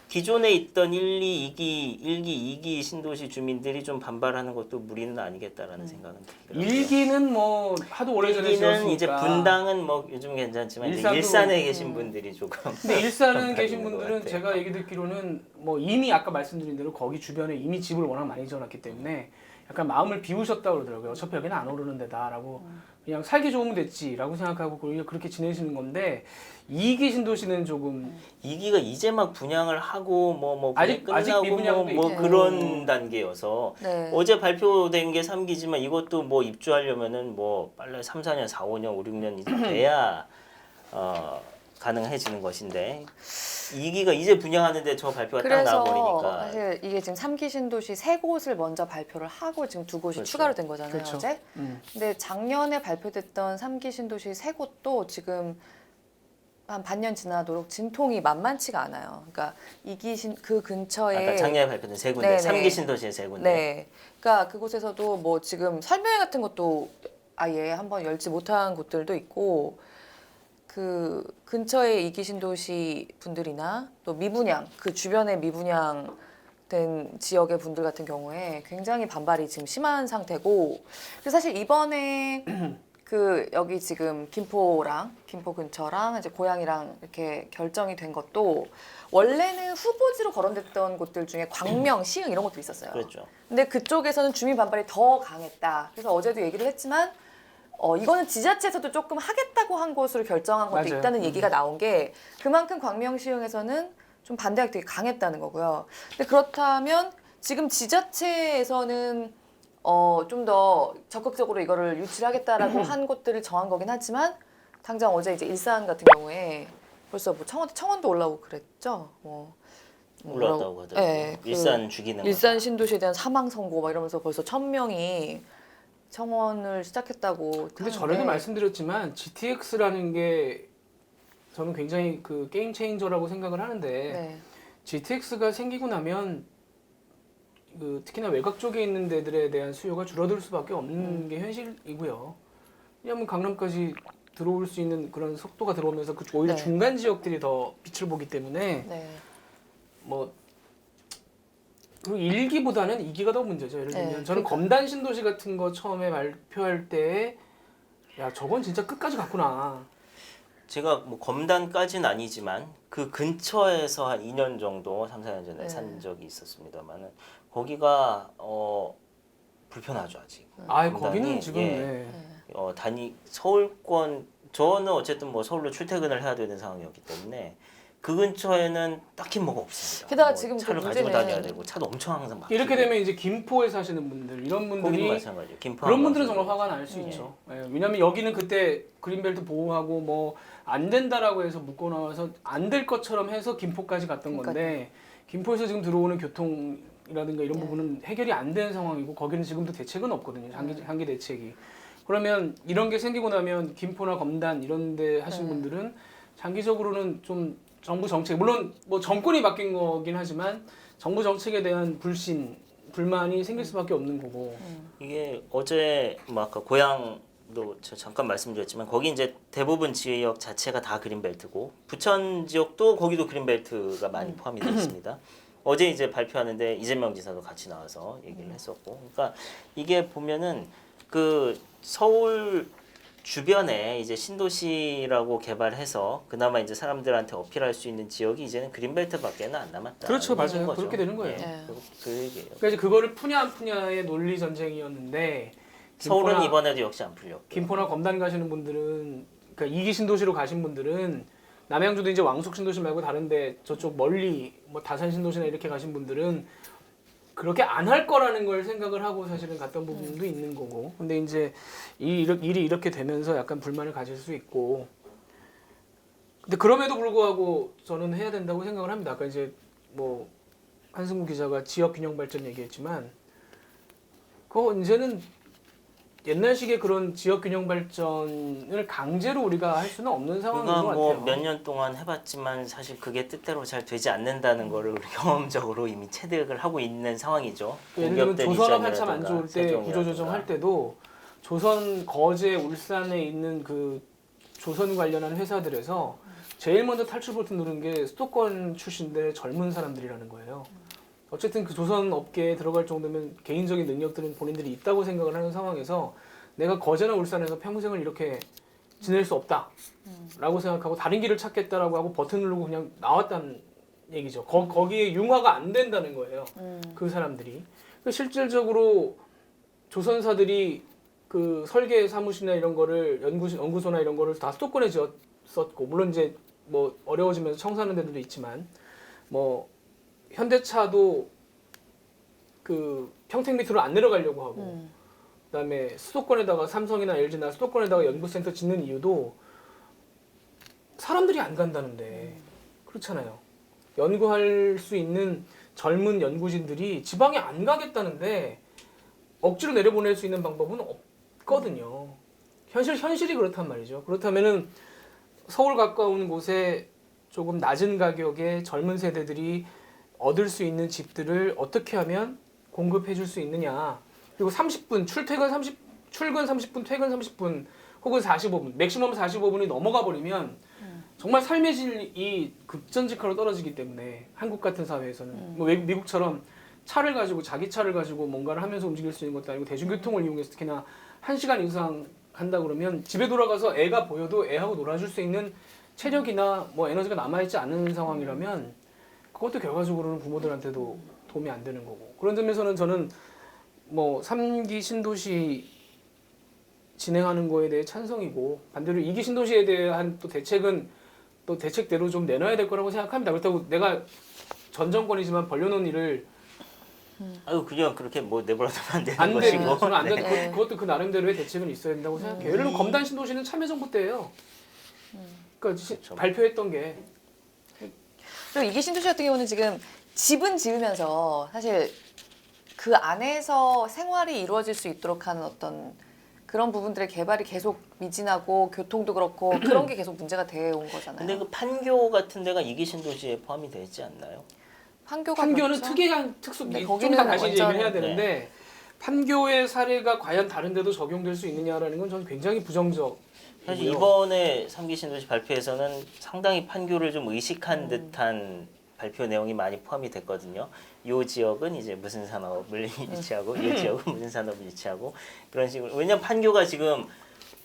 기존에 있던 1, 2기 신도시 주민들이 좀 반발하는 것도 무리는 아니겠다라는 생각은 들어요. 일기는 뭐 하도 오래전에 일기는 지었으니까. 이제 분당은 뭐 요즘 괜찮지만 이제 일산도- 일산에 계신 분들이 조금 근데 일산에 계신 있는 것 분들은 같아요. 제가 얘기 듣기로는 뭐 이미 아까 말씀드린 대로 거기 주변에 이미 집을 워낙 많이 지어놨기 때문에 약간 마음을 비우셨다고 그러더라고요. 어차피 여기는 안 오르는 데다라고 그냥 살기 좋으면 됐지라고 생각하고 그렇게 지내시는 건데 이기 신도시는 조금 2기가 이제 막 분양을 하고 뭐 아직 끝나고 미분양도 뭐 있고. 그런 단계여서 네. 어제 발표된 게 3기지만 이것도 뭐 입주하려면은 뭐 빨리 3, 4년, 4, 5년, 5, 6년 이제 돼야 가능해지는 것인데 2기가 이제 분양하는데 저 발표가 딱 그래서 나와버리니까 사실 이게 지금 3기 신도시 3곳을 먼저 발표를 하고 지금 2곳이 그렇죠. 추가로 된 거잖아요. 그렇죠. 어제. 근데 작년에 발표됐던 3기 신도시 3곳도 지금 한 반년 지나도록 진통이 만만치가 않아요. 그러니까 그 근처에 아까 작년에 발표된 세 군데, 네네. 3기 신도시의 세 군데. 네. 그러니까 그곳에서도 뭐 지금 설명회 같은 것도 아예 한번 열지 못한 곳들도 있고 그 근처에 이기 신도시 분들이나 또 미분양 그 주변에 미분양 된 지역의 분들 같은 경우에 굉장히 반발이 지금 심한 상태고 그래서 사실 이번에 그 여기 지금 김포 근처랑 이제 고양이랑 이렇게 결정이 된 것도 원래는 후보지로 거론됐던 곳들 중에 광명, 시흥 이런 것도 있었어요. 그렇죠. 근데 그쪽에서는 주민 반발이 더 강했다. 그래서 어제도 얘기를 했지만 이거는 지자체에서도 조금 하겠다고 한 곳으로 결정한 것도 맞아요. 있다는 얘기가 나온 게 그만큼 광명, 시흥에서는 좀 반대가 되게 강했다는 거고요. 근데 그렇다면 지금 지자체에서는 좀 더 적극적으로 이거를 유치를 하겠다라고 한 곳들을 정한 거긴 하지만 당장 어제 이제 일산 같은 경우에 벌써 뭐 청원도 올라오고 그랬죠. 올라왔다고 하더라고요. 네, 일산 죽이는 일산 신도시에 대한 사망 선고 막 이러면서 벌써 1,000명이 청원을 시작했다고. 근데 하는데 전에도 말씀드렸지만 GTX라는 게 저는 굉장히 그 게임 체인저라고 생각을 하는데 네. GTX가 생기고 나면 특히나 외곽 쪽에 있는 데들에 대한 수요가 줄어들 수밖에 없는 게 현실이고요. 왜냐하면 강남까지 들어올 수 있는 그런 속도가 들어오면서 오히려 네. 중간 지역들이 더 빛을 보기 때문에 네. 뭐 그리고 1기보다는 2기가 더 문제죠. 예를 들면 네, 저는 그러니까. 검단 신도시 같은 거 처음에 발표할 때 야 저건 진짜 끝까지 갔구나. 제가 뭐 검단까지는 아니지만 그 근처에서 한 2년 정도 3, 4년 전에 네. 산 적이 있었습니다만은 거기가 불편하죠 아직. 아 검단이, 거기는 지금 예. 네. 서울권 저는 어쨌든 뭐 서울로 출퇴근을 해야 되는 상황이었기 때문에 그 근처에는 딱히 뭐가 없습니다. 게다가 뭐 지금 차를 또 가지고 문제는- 다녀야 되고 차도 엄청 항상 막히고. 이렇게 되면 이제 김포에 사시는 분들 이런 거기도 분들이 마찬가지예요. 김포 그런 분들은 한강 정말 화가 날 수 있죠. 예, 왜냐하면 여기는 그때 그린벨트 보호하고 뭐 안 된다라고 해서 묶어 나와서 안 될 것처럼 해서 김포까지 갔던 건데 김포에서 지금 들어오는 교통이라든가 이런 네. 부분은 해결이 안 된 상황이고 거기는 지금도 대책은 없거든요. 장기 대책이. 그러면 이런 게 생기고 나면 김포나 검단 이런 데 하신 네. 분들은 장기적으로는 좀 정부 정책 물론 뭐 정권이 바뀐 거긴 하지만 정부 정책에 대한 불만이 생길 수밖에 없는 거고. 이게 어제 뭐 아까 고양도 저 잠깐 말씀드렸지만 거기 이제 대부분 지역 자체가 다 그린벨트고 부천 지역도 거기도 그린벨트가 많이 포함이 되어 있습니다. 어제 이제 발표하는데 이재명 지사도 같이 나와서 얘기를 했었고, 그러니까 이게 보면은 그 서울 주변에 이제 신도시라고 개발해서 그나마 이제 사람들한테 어필할 수 있는 지역이 이제는 그린벨트밖에는 안 남았다. 그렇죠, 이런 맞아요. 거죠. 그렇게 되는 거예요. 예, 네. 그 얘기예요. 그러니까 이제 그거를 푸냐 안 푸냐의 논리 전쟁이었는데 서울은 이번에도 역시 안 풀렸고. 김포나 검단 가시는 분들은 그러니까 2기 신도시로 가신 분들은 남양주도 이제 왕숙 신도시 말고 다른데 저쪽 멀리 뭐 다산 신도시나 이렇게 가신 분들은 그렇게 안 할 거라는 걸 생각을 하고 사실은 갔던 부분도 있는 거고. 근데 이제 일이 이렇게 되면서 약간 불만을 가질 수 있고. 근데 그럼에도 불구하고 저는 해야 된다고 생각을 합니다. 아까 이제 뭐 한승구 기자가 지역 균형 발전 얘기했지만 그거 이제는 옛날식의 그런 지역 균형 발전을 강제로 우리가 할 수는 없는 상황인 것 그가 같아요. 뭐 몇 년 동안 해봤지만 사실 그게 뜻대로 잘 되지 않는다는 거를 우리 경험적으로 이미 체득을 하고 있는 상황이죠. 예를 들면 조선업 한참 안 공기업들이라든가 좋을 때 구조조정 할 때도 조선 거제 울산에 있는 그 조선 관련한 회사들에서 제일 먼저 탈출 버튼 누른 게 수도권 출신들의 젊은 사람들이라는 거예요. 어쨌든 그 조선 업계에 들어갈 정도면 개인적인 능력들은 본인들이 있다고 생각을 하는 상황에서 내가 거제나 울산에서 평생을 이렇게 지낼 수 없다라고 생각하고 다른 길을 찾겠다라고 하고 버튼 누르고 그냥 나왔다는 얘기죠. 거기에 융화가 안 된다는 거예요. 그 사람들이. 실질적으로 조선사들이 그 설계 사무실이나 이런 거를 연구소나 이런 거를 다 수도권에 지었었고 물론 이제 뭐 어려워지면서 청소하는 데들도 있지만 뭐 현대차도 그 평택 밑으로 안 내려가려고 하고 그다음에 수도권에다가 삼성이나 LG나 수도권에다가 연구센터 짓는 이유도 사람들이 안 간다는데 그렇잖아요. 연구할 수 있는 젊은 연구진들이 지방에 안 가겠다는데 억지로 내려보낼 수 있는 방법은 없거든요. 현실이 그렇단 말이죠. 그렇다면은 서울 가까운 곳에 조금 낮은 가격에 젊은 세대들이 얻을 수 있는 집들을 어떻게 하면 공급해 줄 수 있느냐. 그리고 30분, 출근 30분, 퇴근 30분 혹은 45분, 맥시멈 45분이 넘어가 버리면 정말 삶의 질이 급전직하로 떨어지기 때문에 한국 같은 사회에서는 뭐 미국처럼 차를 가지고 자기 차를 가지고 뭔가를 하면서 움직일 수 있는 것도 아니고 대중교통을 이용해서 특히나 1시간 이상 간다 그러면 집에 돌아가서 애가 보여도 애하고 놀아줄 수 있는 체력이나 뭐 에너지가 남아있지 않은 상황이라면 그것도 결과적으로는 부모들한테도 도움이 안 되는 거고. 그런 점에서는 저는 뭐 3기 신도시 진행하는 거에 대해 찬성이고 반대로 2기 신도시에 대한 또 대책은 또 대책대로 좀 내놔야 될 거라고 생각합니다. 그렇다고 내가 전 정권이지만 벌려놓은 일을 아유 그냥 그렇게 뭐 내버려두면 안 되는 안 것이고. 되는 저는 안 네. 되는 그것도 그 나름대로의 대책은 있어야 된다고 생각해요. 예를 들면 검단 신도시는 참여정부 때예요. 그러니까 그렇죠. 발표했던 게 그리고 이게 신도시 같은 경우는 지금 집은 지으면서 사실 그 안에서 생활이 이루어질 수 있도록 하는 어떤 그런 부분들의 개발이 계속 미진하고 교통도 그렇고 그런 게 계속 문제가 되어 온 거잖아요. 근데 그 판교 같은 데가 이기 신도시에 포함이 되어 있지 않나요? 판교가 판교는 그렇죠? 특이한 특수 네, 좀 거기는 이따 다시 완전- 얘기를 해야 되는데 판교의 사례가 과연 다른 데도 적용될 수 있느냐라는 건 저는 굉장히 부정적. 사실 이번에 3기 신도시 발표에서는 상당히 판교를 좀 의식한 음. 듯한 발표 내용이 많이 포함이 됐거든요. 이 지역은 이제 무슨 산업을 유치하고 이 지역은 무슨 산업을 유치하고 그런 식으로. 왜냐면 판교가 지금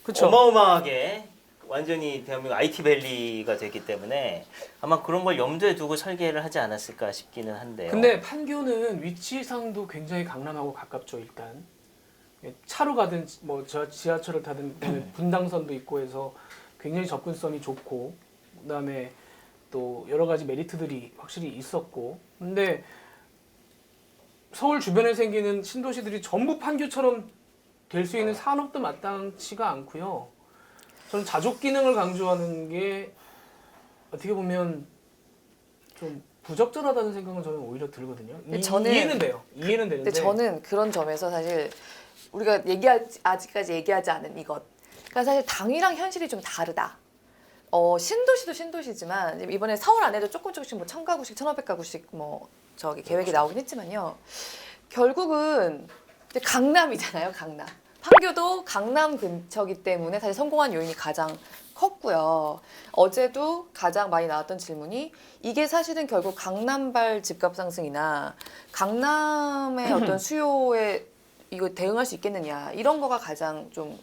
그쵸. 어마어마하게 완전히 대한민국 IT 밸리가 됐기 때문에 아마 그런 걸 염두에 두고 설계를 하지 않았을까 싶기는 한데요. 근데 판교는 위치상도 굉장히 강남하고 가깝죠. 일단 차로 가든 뭐 지하철을 타든 그다음에 분당선도 있고 해서 굉장히 접근성이 좋고 그다음에 또 여러 가지 메리트들이 확실히 있었고 근데 서울 주변에 생기는 신도시들이 전부 판교처럼 될 수 있는 산업도 마땅치가 않고요. 저는 자족 기능을 강조하는 게 어떻게 보면 좀 부적절하다는 생각은 저는 오히려 들거든요. 이해는 돼요. 이해는 되는데. 근데 저는 그런 점에서 사실 우리가 아직까지 얘기하지 않은 이것. 그러니까 사실 당이랑 현실이 좀 다르다. 신도시도 신도시지만 이번에 서울 안에도 조금씩 뭐 1,000가구씩, 1,500가구씩 뭐 저기 계획이 나오긴 했지만요. 결국은 이제 강남이잖아요, 강남. 판교도 강남 근처기 때문에 사실 성공한 요인이 가장 컸고요. 어제도 가장 많이 나왔던 질문이 이게 사실은 결국 강남발 집값 상승이나 강남의 어떤 수요에 이거 대응할 수 있겠느냐 이런 거가 가장 좀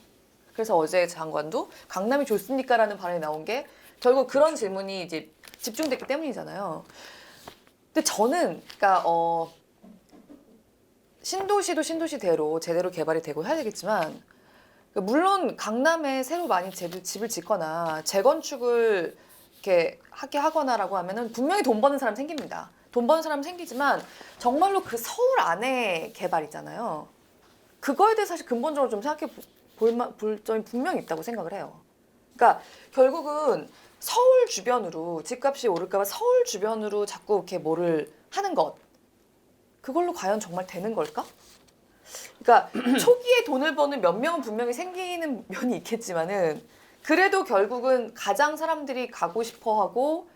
그래서 어제 장관도 강남이 좋습니까라는 발언이 나온 게 결국 그런 질문이 이제 집중됐기 때문이잖아요. 근데 저는 그러니까 신도시도 신도시대로 제대로 개발이 되고 해야 되겠지만 물론 강남에 새로 많이 집을 짓거나 재건축을 이렇게 하게 하거나라고 하면은 분명히 돈 버는 사람 생깁니다. 돈 버는 사람 생기지만 정말로 그 서울 안에 개발이잖아요. 그거에 대해서 사실 근본적으로 좀 생각해 볼 점이 분명히 있다고 생각을 해요. 그러니까 결국은 서울 주변으로 집값이 오를까 봐 서울 주변으로 자꾸 이렇게 뭐를 하는 것 그걸로 과연 정말 되는 걸까? 그러니까 초기에 돈을 버는 몇 명은 분명히 생기는 면이 있겠지만은 그래도 결국은 가장 사람들이 가고 싶어하고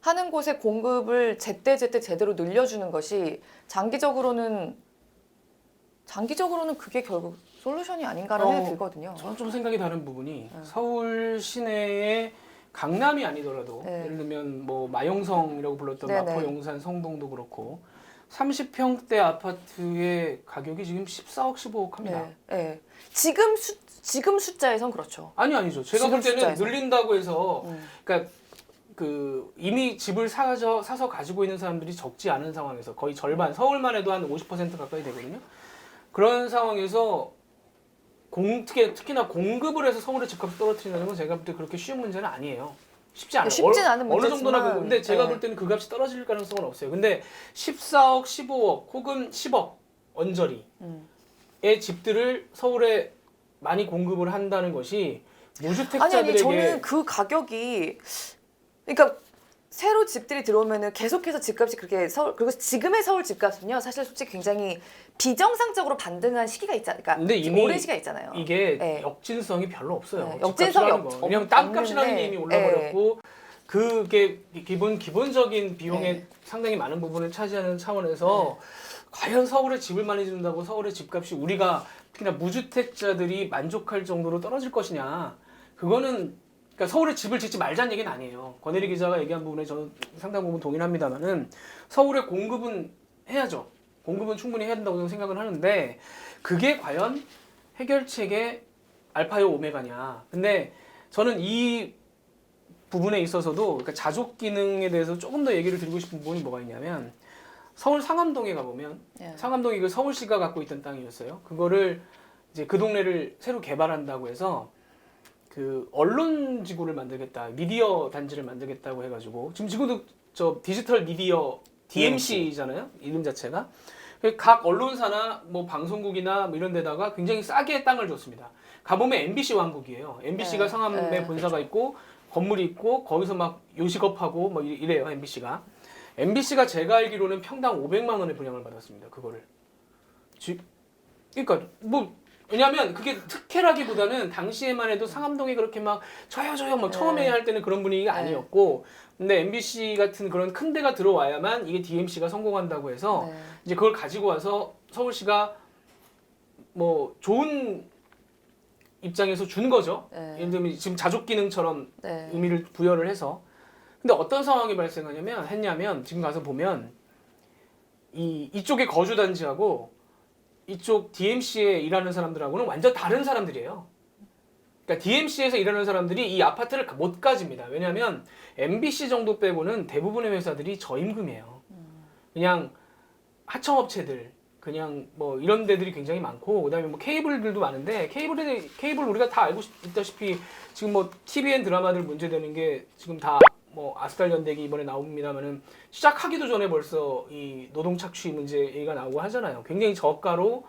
하는 곳의 공급을 제때제때 제대로 늘려주는 것이 장기적으로는 그게 결국 솔루션이 아닌가라는 생각이 들거든요. 저는 좀 생각이 다른 부분이 서울 시내의 강남이 아니더라도 네. 예를 들면 뭐 마용성이라고 불렀던 네네. 마포, 용산, 성동도 그렇고 30평대 아파트의 가격이 지금 14억, 15억 합니다. 네, 네. 지금 숫자에선 그렇죠. 아니죠. 제가 볼 때는 숫자에서. 늘린다고 해서 그러니까 그 이미 집을 사서 가지고 있는 사람들이 적지 않은 상황에서 거의 절반, 서울만 해도 한 50% 가까이 되거든요. 그런 상황에서 특히나 공급을 해서 서울의 집값을 떨어뜨리는 건 제가 볼 때 그렇게 쉬운 문제는 아니에요. 쉽지 않아요. 쉽진 않은 어느 문제지만, 정도나 근데 제가 네. 볼 때는 그 값이 떨어질 가능성은 없어요. 근데 14억, 15억 혹은 10억 언저리의 집들을 서울에 많이 공급을 한다는 것이 무주택자들에게 저는 그 가격이 그러니까 새로 집들이 들어오면은 계속해서 집값이 그렇게 그리고 지금의 서울 집값은요 사실 솔직히 굉장히 비정상적으로 반등한 시기가 있잖아요. 그러니까 근데 이미 오랜 시기가 있잖아요. 이게 네. 역진성이 별로 없어요. 네, 집값이라는 역진성이 건. 왜냐면 땅값이라는 게 없는데, 이미 올라버렸고 그게 기본적인 비용의 네. 상당히 많은 부분을 차지하는 차원에서 과연 서울에 집을 많이 짓는다고 서울의 집값이 우리가 특히나 무주택자들이 만족할 정도로 떨어질 것이냐 그거는 그러니까 서울에 집을 짓지 말자는 얘기는 아니에요. 권혜리 기자가 얘기한 부분에 저는 상당 부분 동의를 합니다만은 서울의 공급은 해야죠. 공급은 충분히 해야 된다고 저는 생각을 하는데 그게 과연 해결책의 알파요 오메가냐. 근데 저는 이 부분에 있어서도 그러니까 자족 기능에 대해서 조금 더 얘기를 드리고 싶은 부분이 뭐가 있냐면 서울 상암동에 가보면 상암동이 그 서울시가 갖고 있던 땅이었어요. 그거를 이제 그 동네를 새로 개발한다고 해서 그 언론지구를 만들겠다, 미디어 단지를 만들겠다고 해가지고 지금도 저 디지털 미디어 DMC잖아요, 이름 자체가. 각 언론사나 뭐 방송국이나 뭐 이런 데다가 굉장히 싸게 땅을 줬습니다. 가보면 MBC 왕국이에요. MBC가 상암에 본사가 있고 건물이 있고 거기서 막 요식업하고 뭐 이래요, MBC가. MBC가 제가 알기로는 평당 500만 원의 분양을 받았습니다. 그거를. 그러니까 뭐 왜냐하면 그게 특혜라기보다는 당시에만 해도 상암동이 그렇게 막 저요 뭐 처음에 할 때는 그런 분위기가 아니었고 근데 MBC 같은 그런 큰 데가 들어와야만 이게 DMC가 성공한다고 해서 이제 그걸 가지고 와서 서울시가 뭐 좋은 입장에서 준 거죠. 예를 들면 지금 자족 기능처럼 의미를 부여를 해서. 근데 어떤 상황이 했냐면 지금 가서 보면 이쪽에 거주 단지하고 이쪽 DMC에 일하는 사람들하고는 완전 다른 사람들이에요. 그러니까 DMC에서 일하는 사람들이 이 아파트를 못 가집니다. 왜냐하면 MBC 정도 빼고는 대부분의 회사들이 저임금이에요. 그냥 하청업체들, 그냥 뭐 이런 데들이 굉장히 많고 그다음에 뭐 케이블들도 많은데 케이블 우리가 다 알고 있다시피 지금 뭐 TVN 드라마들 문제되는 게 지금 다 뭐 아스탈 연대기 이번에 나옵니다만은 시작하기도 전에 벌써 이 노동 착취 문제 얘기가 나오고 하잖아요. 굉장히 저가로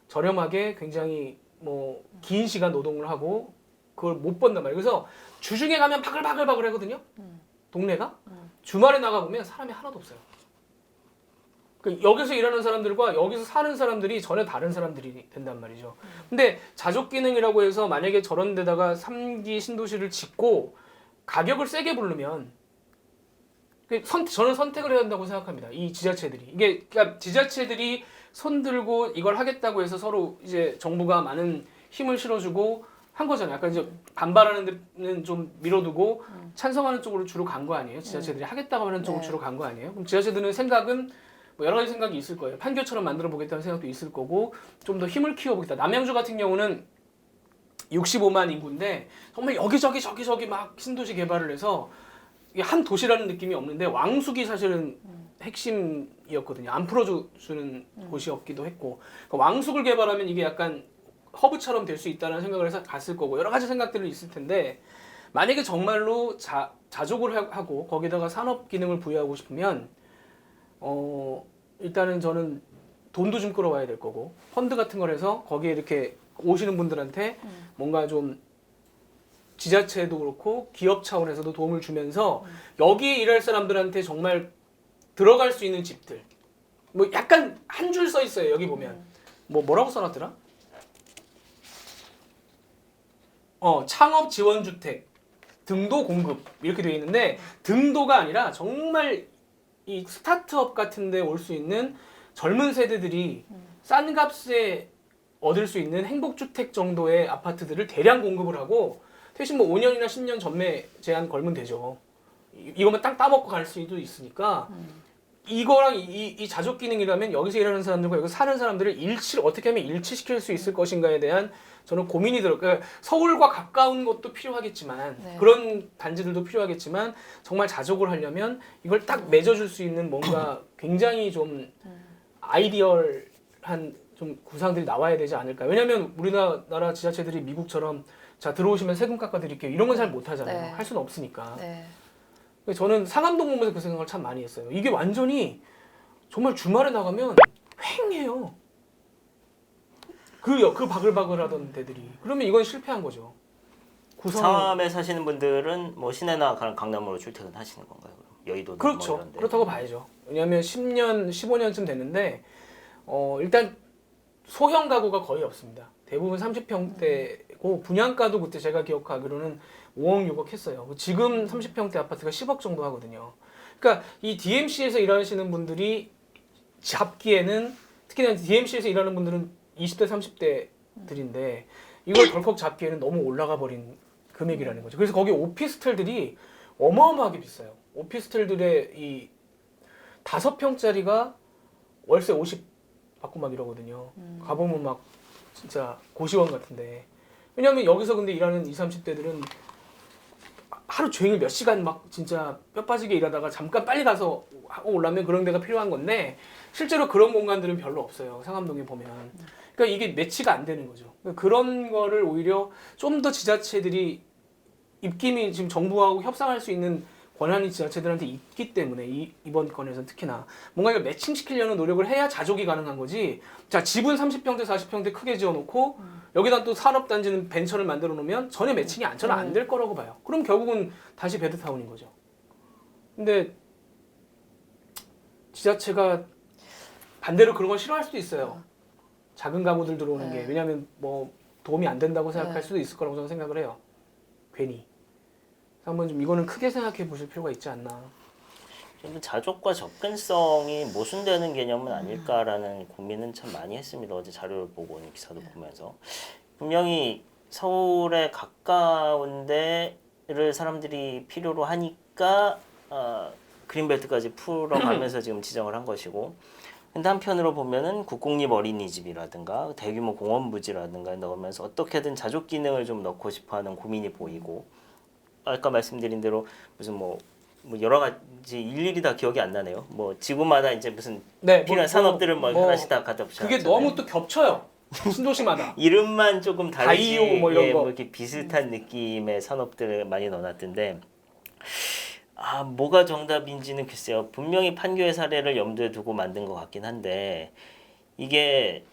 저렴하게 굉장히 뭐 긴 시간 노동을 하고 그걸 못 번단 말이에요. 그래서 주중에 가면 바글바글 하거든요. 동네가 주말에 나가 보면 사람이 하나도 없어요. 여기서 일하는 사람들과 여기서 사는 사람들이 전혀 다른 사람들이 된단 말이죠. 근데 자족 기능이라고 해서 만약에 저런 데다가 3기 신도시를 짓고 가격을 세게 부르면 저는 선택을 해야 한다고 생각합니다. 이 지자체들이. 이게 그러니까 지자체들이 손들고 이걸 하겠다고 해서 서로 이제 정부가 많은 힘을 실어주고 한 거잖아요. 약간 이제 반발하는 데는 좀 밀어두고 찬성하는 쪽으로 주로 간 거 아니에요. 지자체들이 하겠다고 하는 쪽으로 주로 간 거 아니에요. 그럼 지자체들은 생각은 뭐 여러 가지 생각이 있을 거예요. 판교처럼 만들어 보겠다는 생각도 있을 거고 좀 더 힘을 키워보겠다. 남양주 같은 경우는 65만 인구인데 정말 여기저기 막 신도시 개발을 해서 한 도시라는 느낌이 없는데 왕숙이 사실은 핵심이었거든요. 안 풀어주는 곳이 없기도 했고 그러니까 왕숙을 개발하면 이게 약간 허브처럼 될 수 있다는 생각을 해서 갔을 거고 여러 가지 생각들이 있을 텐데 만약에 정말로 자족을 하고 거기다가 산업 기능을 부여하고 싶으면 일단은 저는 돈도 좀 끌어와야 될 거고 펀드 같은 걸 해서 거기에 이렇게 오시는 분들한테 뭔가 좀 지자체도 그렇고 기업 차원에서도 도움을 주면서 여기에 일할 사람들한테 정말 들어갈 수 있는 집들 뭐 약간 한 줄 써 있어요. 여기 보면 뭐라고 써놨더라? 창업 지원 주택 등도 공급 이렇게 되어 있는데 등도가 아니라 정말 이 스타트업 같은 데 올 수 있는 젊은 세대들이 싼 값에 얻을 수 있는 행복주택 정도의 아파트들을 대량 공급을 하고 대신 뭐 5년이나 10년 전매 제한 걸면 되죠. 이거만 딱 따먹고 갈 수도 있으니까 이거랑 이 자족 기능이라면 여기서 일하는 사람들과 여기서 사는 사람들을 어떻게 하면 일치시킬 수 있을 것인가에 대한 저는 고민이 들어요. 그러니까 서울과 가까운 것도 필요하겠지만 네. 그런 단지들도 필요하겠지만 정말 자족을 하려면 이걸 딱 맺어줄 수 있는 뭔가 굉장히 좀 아이디얼한 좀 구상들이 나와야 되지 않을까. 왜냐하면 우리나라 지자체들이 미국처럼 자 들어오시면 세금 깎아드릴게요 이런 건 잘 못하잖아요. 네. 할 수는 없으니까. 네. 저는 상암동 보면서 그 생각을 참 많이 했어요. 이게 완전히 정말 주말에 나가면 휑해요. 그 바글바글하던 데들이. 그러면 이건 실패한 거죠. 상암에 사시는 분들은 뭐 시내나 강남으로 출퇴근하시는 건가요? 그럼? 여의도 그렇죠. 뭐 이런 데. 그렇다고 봐야죠. 왜냐하면 10년, 15년쯤 됐는데 일단 소형 가구가 거의 없습니다. 대부분 30평대고 분양가도 그때 제가 기억하기로는 5억, 6억 했어요. 지금 30평대 아파트가 10억 정도 하거든요. 그러니까 이 DMC에서 일하시는 분들이 잡기에는 특히나 DMC에서 일하는 분들은 20대, 30대들인데 이걸 덜컥 잡기에는 너무 올라가 버린 금액이라는 거죠. 그래서 거기 오피스텔들이 어마어마하게 비싸요. 오피스텔들의 이 5평짜리가 월세 50 받고 막 이러거든요. 가보면 막 진짜 고시원 같은데. 왜냐면 여기서 근데 일하는 20, 30대들은 하루 종일 몇 시간 막 진짜 뼈 빠지게 일하다가 잠깐 빨리 가서 하고 올라면 그런 데가 필요한 건데 실제로 그런 공간들은 별로 없어요. 상암동에 보면. 그러니까 이게 매치가 안 되는 거죠. 그러니까 그런 거를 오히려 좀 더 지자체들이 입김이 지금 정부하고 협상할 수 있는 권한이 지자체들한테 있기 때문에 이번 건에서는 특히나 뭔가 이걸 매칭시키려는 노력을 해야 자족이 가능한 거지. 자, 집은 30평대, 40평대 크게 지어놓고 여기다 또 산업단지는 벤처를 만들어 놓으면 전혀 매칭이 저는 안 될 거라고 봐요. 그럼 결국은 다시 베드타운인 거죠. 근데 지자체가 반대로 그런 걸 싫어할 수도 있어요. 작은 가구들 들어오는 게. 왜냐하면 뭐 도움이 안 된다고 생각할 수도 있을 거라고 저는 생각을 해요. 괜히. 한번 좀 이거는 크게 생각해 보실 필요가 있지 않나. 좀 자족과 접근성이 모순되는 개념은 아닐까라는 고민은 참 많이 했습니다. 어제 자료를 보고 기사도 보면서 분명히 서울에 가까운 데를 사람들이 필요로 하니까 그린벨트까지 풀어가면서 지금 지정을 한 것이고, 근데 한편으로 보면은 국공립 어린이집이라든가 대규모 공원 부지라든가 넣으면서 어떻게든 자족 기능을 좀 넣고 싶어하는 고민이 보이고, 아까 말씀드린 대로 무슨 뭐 여러 가지 일일이 다 기억이 안 나네요. 뭐 지구마다 이제 무슨 필요한 산업들을 뭐 하나씩 다 갖다 붙여. 그게 너무 또 겹쳐요. 신도시마다. 이름만 조금 다르지. 다이오 뭐 이런 거. 뭐 이렇게 비슷한 느낌의 산업들을 많이 넣어놨던데, 뭐가 정답인지는 글쎄요. 분명히 판교의 사례를 염두에 두고 만든 것 같긴 한데, 이게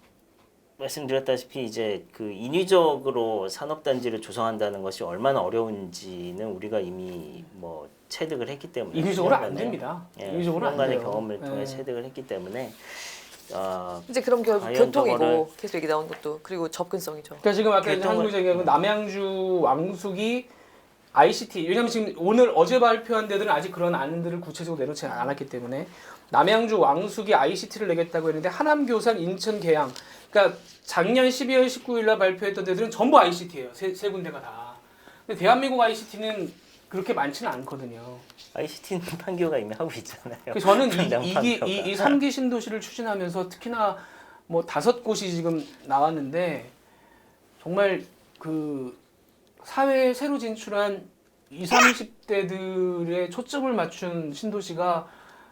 말씀드렸다시피 이제 그 인위적으로 산업단지를 조성한다는 것이 얼마나 어려운지는 우리가 이미 뭐 체득을 했기 때문에. 인위적으로 안 됩니다. 인위적으로 안 돼요. 경험을 통해 체득을 했기 때문에. 이제 그럼 결국 과연 교통이고 저거를- 계속 얘기 나온 것도, 그리고 접근성이죠. 그러니까 지금 아까 이제 한국이 얘기하고 남양주 왕숙이 ICT, 왜냐면 지금 어제 발표한 데들은 아직 그런 안들을 구체적으로 내놓지 않았기 때문에 남양주 왕숙이 ICT를 내겠다고 했는데 하남, 교산, 인천, 계양, 그러니까 작년 12월 19일 날 발표했던 데들은 전부 ICT예요. 세 군데가 다. 근데 대한민국 ICT는 그렇게 많지는 않거든요. ICT는 판교가 이미 하고 있잖아요. 그래서 저는 판교가. 이 3기 신도시를 추진하면서 특히나 뭐 5곳이 지금 나왔는데 정말 그 사회에 새로 진출한 20, 30대들의 초점을 맞춘 신도시가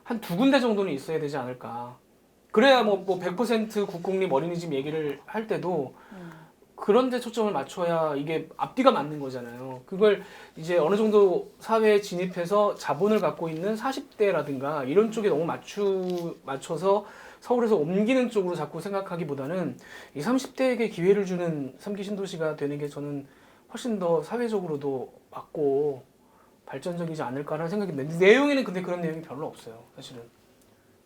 한 두 군데 정도는 있어야 되지 않을까. 그래야 뭐 100% 국공립 어린이집 얘기를 할 때도 그런 데 초점을 맞춰야 이게 앞뒤가 맞는 거잖아요. 그걸 이제 어느 정도 사회에 진입해서 자본을 갖고 있는 40대라든가 이런 쪽에 너무 맞춰서 서울에서 옮기는 쪽으로 자꾸 생각하기보다는 이 30대에게 기회를 주는 3기 신도시가 되는 게 저는 훨씬 더 사회적으로도 맞고 발전적이지 않을까라는 생각이 드는데 내용에는 근데 그런 내용이 별로 없어요. 사실은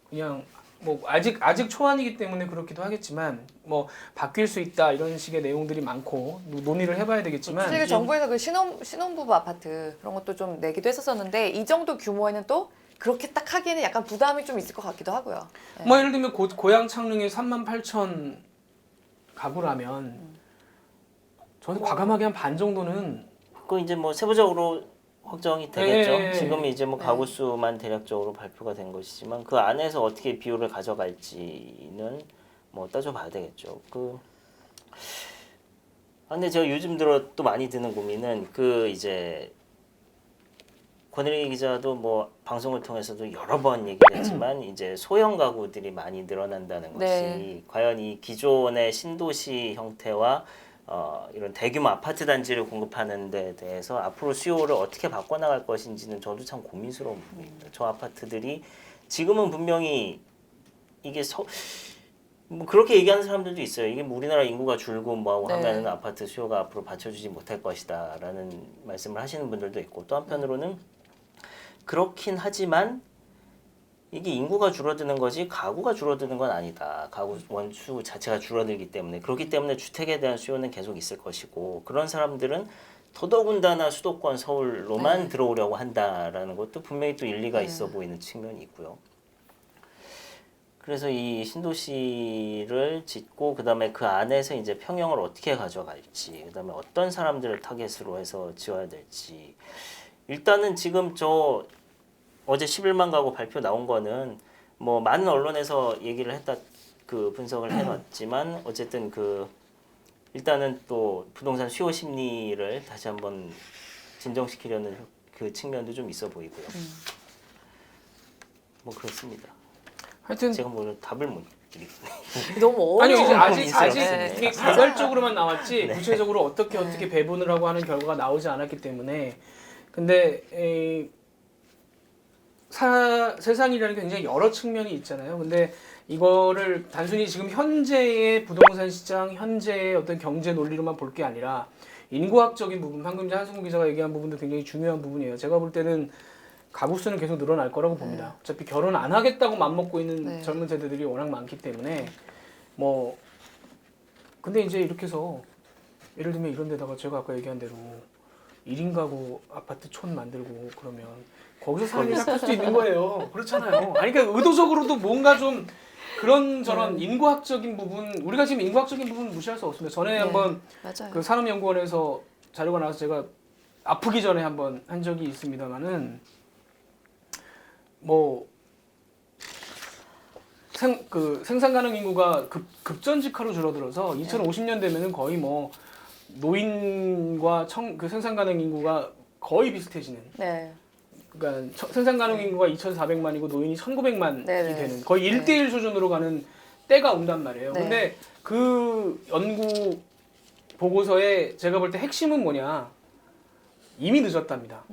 그냥 뭐 아직 초안이기 때문에 그렇기도 하겠지만 뭐 바뀔 수 있다 이런 식의 내용들이 많고 논의를 해봐야 되겠지만 사실 정부에서 그 신혼부부 아파트 그런 것도 좀 내기도 했었었는데 이 정도 규모에는 또 그렇게 딱 하기에는 약간 부담이 좀 있을 것 같기도 하고요. 네. 뭐 예를 들면 고양 창릉에 38,000 가구라면 저는 과감하게 한 반 정도는 그 이제 뭐 세부적으로 확정이 되겠죠. 네. 지금 이제 뭐 네. 가구 수만 대략적으로 발표가 된 것이지만 그 안에서 어떻게 비율을 가져갈지는 뭐 따져봐야 되겠죠. 근데 제가 요즘 들어 또 많이 드는 고민은 그 이제 권혜리 기자도 뭐 방송을 통해서도 여러 번 얘기를 했지만 이제 소형 가구들이 많이 늘어난다는 것이 네. 과연 이 기존의 신도시 형태와 이런 대규모 아파트 단지를 공급하는 데 대해서 앞으로 수요를 어떻게 바꿔나갈 것인지는 저도 참 고민스러운 부분입니다. 저 아파트들이 지금은 분명히 이게 뭐 그렇게 얘기하는 사람들도 있어요. 이게 뭐 우리나라 인구가 줄고 뭐하고 네. 하면은 아파트 수요가 앞으로 받쳐주지 못할 것이다라는 말씀을 하시는 분들도 있고 또 한편으로는 그렇긴 하지만 이게 인구가 줄어드는 거지 가구가 줄어드는 건 아니다. 가구 원수 자체가 줄어들기 때문에 그렇기 때문에 주택에 대한 수요는 계속 있을 것이고 그런 사람들은 더더군다나 수도권 서울로만 네. 들어오려고 한다라는 것도 분명히 또 일리가 있어 보이는 측면이 있고요. 그래서 이 신도시를 짓고 그다음에 그 안에서 이제 평형을 어떻게 가져갈지 그다음에 어떤 사람들을 타겟으로 해서 지어야 될지 일단은 지금 저 어제 11만 가구 발표 나온 거는 뭐 많은 언론에서 얘기를 했다 그 분석을 해놨지만 어쨌든 그 일단은 또 부동산 수요 심리를 다시 한번 진정시키려는 그 측면도 좀 있어 보이고요. 뭐 그렇습니다. 하여튼 제가 뭐 답을 못 드리겠네요. 너무 아니요 어려워. 아직 네. 이게 개별적으로만 나왔지 네. 구체적으로 어떻게 배분을 하고 하는 결과가 나오지 않았기 때문에 근데 세상이라는 게 굉장히 여러 측면이 있잖아요. 근데 이거를 단순히 지금 현재의 부동산 시장, 현재의 어떤 경제 논리로만 볼 게 아니라 인구학적인 부분, 방금 이제 한승우 기자가 얘기한 부분도 굉장히 중요한 부분이에요. 제가 볼 때는 가구 수는 계속 늘어날 거라고 봅니다. 어차피 결혼 안 하겠다고 맘먹고 있는 네. 젊은 세대들이 워낙 많기 때문에 뭐 근데 이제 이렇게 해서 예를 들면 이런 데다가 제가 아까 얘기한 대로 1인 가구 아파트 촌 만들고 그러면 거기서 사람이 살 수도 있는 거예요. 그렇잖아요. 아니 그러니까 의도적으로도 뭔가 좀 그런 저런 인구학적인 부분 우리가 지금 인구학적인 부분 무시할 수 없습니다. 전에 네. 한번 맞아요. 그 산업연구원에서 자료가 나와서 제가 아프기 전에 한번 한 적이 있습니다만은 뭐 생산 가능 인구가 급전직하로 줄어들어서 2050년 되면은 거의 뭐 노인과 그 생산 가능 인구가 거의 비슷해지는. 네. 그러니까 생산 가능 인구가 2,400만이고 노인이 1,900만이 네네. 되는 거의 1대1 수준으로 가는 때가 온단 말이에요. 네. 근데 그 연구 보고서에 제가 볼 때 핵심은 뭐냐? 이미 늦었답니다.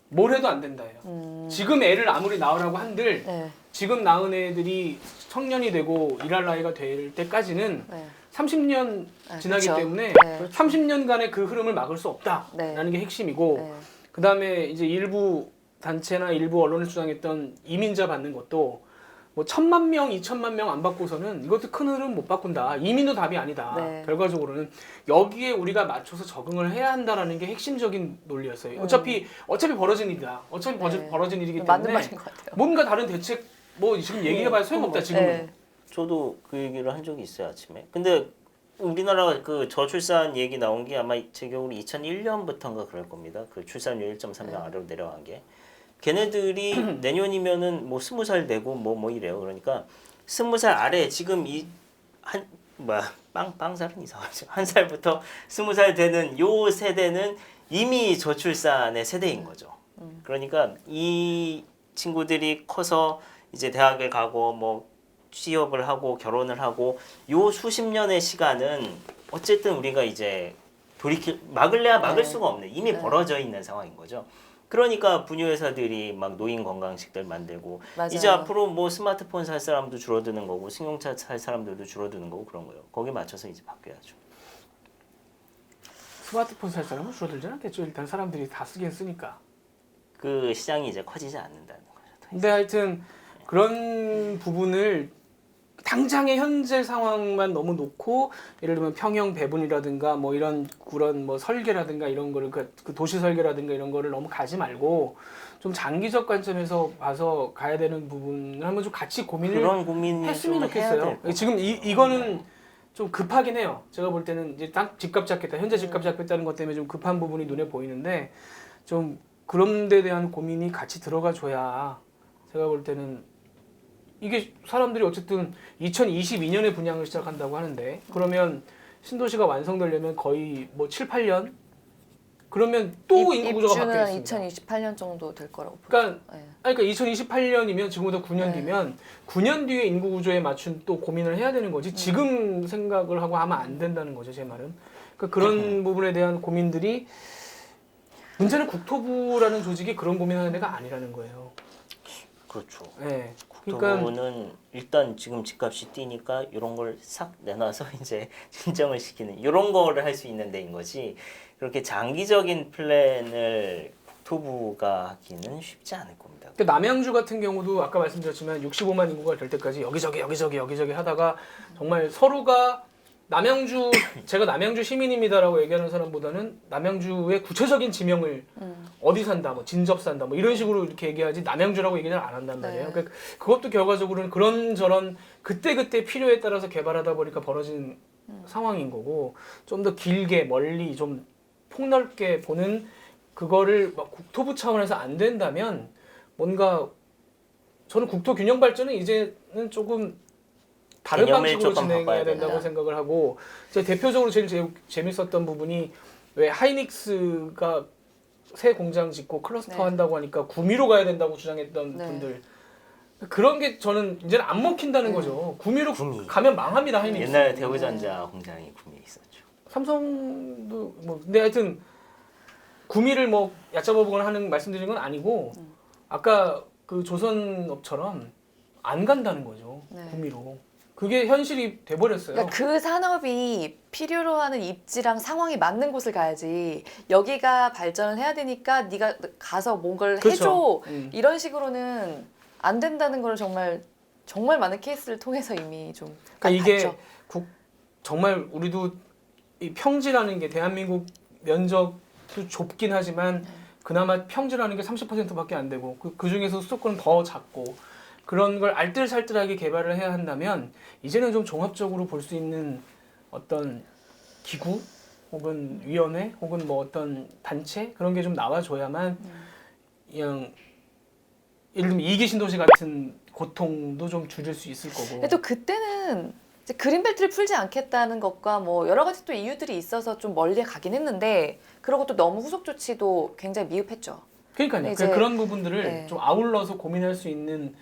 뭘 해도 안 된다예요. 지금 애를 아무리 낳으라고 한들 네. 지금 낳은 애들이 청년이 되고 일할 나이가 될 때까지는 네. 30년 아, 지나기 그쵸. 때문에 네. 30년간의 그 흐름을 막을 수 없다라는 네. 게 핵심이고 네. 그다음에 이제 일부 단체나 일부 언론을 주장했던 이민자 받는 것도 뭐 1,000만 명, 2,000만 명 안 받고서는 이것도 큰 흐름 못 바꾼다. 이민도 답이 아니다. 네. 결과적으로는 여기에 우리가 맞춰서 적응을 해야 한다라는 게 핵심적인 논리였어요. 어차피 벌어진 일이다. 어차피 네. 벌어진 일이기 맞는 때문에 말인 것 같아요. 뭔가 다른 대책 뭐 지금 얘기해봐야 소용없다 지금은. 네. 저도 그 얘기를 한 적이 있어요 아침에. 근데 우리나라가 그 저출산 얘기 나온 게 아마 제 기억으로 2001년부터인가 그럴 겁니다. 그 출산율 1.3명 아래로 내려간 게. 걔네들이 내년이면은 뭐 20살 되고 뭐 이래요. 그러니까 20살 아래 지금 빵살은 이상하죠. 1살부터 20살 되는 요 세대는 이미 저출산의 세대인 거죠. 그러니까 이 친구들이 커서 이제 대학을 가고 뭐 취업을 하고 결혼을 하고 요 수십 년의 시간은 어쨌든 우리가 이제 막을래야 막을 네. 수가 없는 이미 네. 벌어져 있는 상황인 거죠. 그러니까 분유회사들이 막 노인 건강식들 만들고 맞아요. 이제 앞으로 뭐 스마트폰 살 사람도 줄어드는 거고 승용차 살 사람들도 줄어드는 거고 그런 거예요. 거기에 맞춰서 이제 바뀌어야죠. 스마트폰 살 사람은 줄어들진 않겠죠. 일단 사람들이 다 쓰긴 쓰니까. 그 시장이 이제 커지지 않는다는 거죠. 근데 하여튼 그런 부분을 당장의 현재 상황만 너무 놓고 예를 들면 평형 배분이라든가 뭐 이런 그런 뭐 설계라든가 이런 거를 그 도시 설계라든가 이런 거를 너무 가지 말고 좀 장기적 관점에서 봐서 가야 되는 부분을 한번 좀 같이 고민을 그런 고민을 했으면 좀 해야 좋겠어요. 될 지금 것 같아요. 이거는 좀 급하긴 해요. 제가 볼 때는 이제 딱 집값 잡겠다. 현재 집값 잡겠다는 것 때문에 좀 급한 부분이 눈에 보이는데 좀 그런 데 대한 고민이 같이 들어가 줘야 제가 볼 때는 이게 사람들이 어쨌든 2022년에 분양을 시작한다고 하는데 그러면 신도시가 완성되려면 거의 뭐 7, 8년? 그러면 또 인구 구조가 바뀌어 입주는 있습니다. 2028년 정도 될 거라고 그러니까 네. 그러니까 2028년이면 지금부터 9년 네. 뒤면 9년 뒤에 인구 구조에 맞춘 또 고민을 해야 되는 거지 지금 생각을 하고 하면 안 된다는 거죠 제 말은. 그러니까 그런 부분에 대한 고민들이 문제는 국토부라는 조직이 그런 고민하는 데가 아니라는 거예요. 그렇죠. 네. 그러니까 국토부는 일단 지금 집값이 뛰니까 이런 걸 싹 내놔서 이제 진정을 시키는 이런 거를 할 수 있는 데인 거지. 그렇게 장기적인 플랜을 국토부가 하기는 쉽지 않을 겁니다. 그러니까 남양주 같은 경우도 아까 말씀드렸지만 65만 인구가 될 때까지 여기저기 하다가 정말 서로가 남양주 제가 남양주 시민입니다라고 얘기하는 사람보다는 남양주의 구체적인 지명을 어디 산다, 뭐 진접 산다, 뭐 이런 식으로 이렇게 얘기하지 남양주라고 얘기를 안 한단 말이에요. 네. 그러니까 그것도 결과적으로는 그런 저런 그때 필요에 따라서 개발하다 보니까 벌어진 상황인 거고 좀 더 길게 멀리 좀 폭넓게 보는 그거를 막 국토부 차원에서 안 된다면 뭔가 저는 국토 균형 발전은 이제는 조금 다른 개념을 방식으로 조금 진행해야 바꿔야 된다고 된다. 생각을 하고 제가 대표적으로 제일 재밌었던 부분이 왜 하이닉스가 새 공장 짓고 클러스터 네. 한다고 하니까 구미로 가야 된다고 주장했던 네. 분들 그런 게 저는 이제는 안 먹힌다는 거죠. 구미로 구미. 가면 망합니다 하이닉스. 옛날에 대우전자 공장이 구미에 있었죠. 삼성도 뭐 근데 하여튼 구미를 뭐 얕잡아보거나 하는 말씀드린 건 아니고 아까 그 조선업처럼 안 간다는 거죠. 네. 구미로. 그게 현실이 돼버렸어요. 그러니까 그 산업이 필요로 하는 입지랑 상황이 맞는 곳을 가야지 여기가 발전을 해야 되니까 네가 가서 뭔가를 그렇죠. 해줘 이런 식으로는 안 된다는 걸 정말 많은 케이스를 통해서 이미 좀 그러니까 이게 봤죠. 정말 우리도 이 평지라는 게 대한민국 면적도 좁긴 하지만 그나마 평지라는 게 30%밖에 안 되고 그 중에서 수도권은 더 작고 그런 걸 알뜰살뜰하게 개발을 해야 한다면 이제는 좀 종합적으로 볼 수 있는 어떤 기구 혹은 위원회 혹은 뭐 어떤 단체 그런 게 좀 나와줘야만 그냥 예를 들면 이기 신도시 같은 고통도 좀 줄일 수 있을 거고. 근데 또 그때는 이제 그린벨트를 풀지 않겠다는 것과 뭐 여러 가지 또 이유들이 있어서 좀 멀리 가긴 했는데 그러고 또 너무 후속 조치도 굉장히 미흡했죠. 그러니까요. 이제- 그런 부분들을 네. 좀 아울러서 고민할 수 있는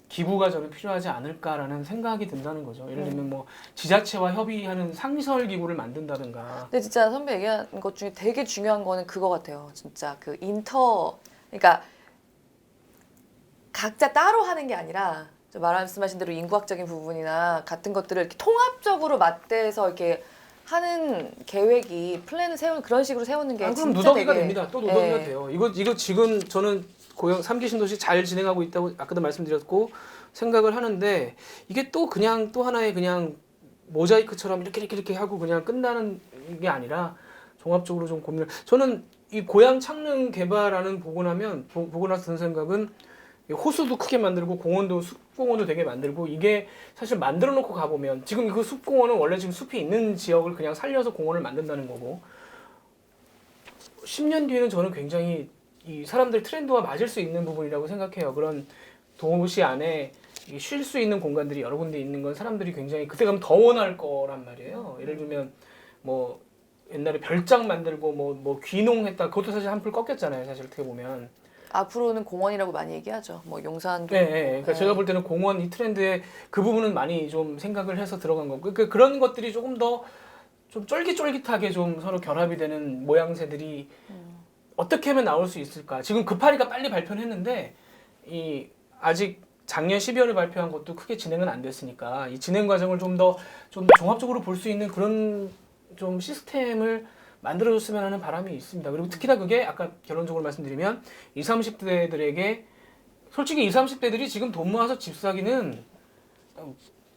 기구가 저는 필요하지 않을까라는 생각이 든다는 거죠. 예를 들면 뭐 지자체와 협의하는 상설 기구를 만든다든가. 근데 진짜 선배 얘기한 것 중에 되게 중요한 거는 그거 같아요. 진짜 그 그러니까 각자 따로 하는 게 아니라 좀 말씀하신 대로 인구학적인 부분이나 같은 것들을 이렇게 통합적으로 맞대서 이렇게 하는 계획이 플랜을 세우는 그런 식으로 세우는 게 아, 그럼 진짜 누더기가 되게 됩니다. 또 누더기가 네. 돼요. 이거 지금 저는 고영 3기 신도시 잘 진행하고 있다고 아까도 말씀드렸고 생각을 하는데 이게 또 그냥 또 하나의 그냥 모자이크처럼 이렇게 하고 그냥 끝나는 게 아니라 종합적으로 좀 고민을 저는 이 고양 창릉 개발하는 보고 나서 든 생각은 호수도 크게 만들고 공원도 숲공원도 되게 만들고 이게 사실 만들어 놓고 가보면 지금 그 숲공원은 원래 지금 숲이 있는 지역을 그냥 살려서 공원을 만든다는 거고 10년 뒤에는 저는 굉장히 이 사람들 트렌드와 맞을 수 있는 부분이라고 생각해요. 그런 도시 안에 쉴 수 있는 공간들이 여러 군데 있는 건 사람들이 굉장히 그때 가면 더 원할 거란 말이에요. 예를 들면 뭐 옛날에 별장 만들고 뭐 귀농했다 그것도 사실 한풀 꺾였잖아요. 사실 어떻게 보면 앞으로는 공원이라고 많이 얘기하죠. 뭐 용산도. 네, 네. 그러니까 네. 제가 볼 때는 공원 이 트렌드에 그 부분은 많이 좀 생각을 해서 들어간 거고, 그러니까 그런 것들이 조금 더 좀 쫄깃쫄깃하게 좀 서로 결합이 되는 모양새들이 어떻게 하면 나올 수 있을까? 지금 급하니까 빨리 발표는 했는데 이 아직 작년 12월에 발표한 것도 크게 진행은 안 됐으니까 이 진행 과정을 좀 더 좀 종합적으로 볼 수 있는 그런 좀 시스템을 만들어줬으면 하는 바람이 있습니다. 그리고 특히나 그게 아까 결론적으로 말씀드리면 20, 30대들에게 솔직히 20, 30대들이 지금 돈 모아서 집 사기는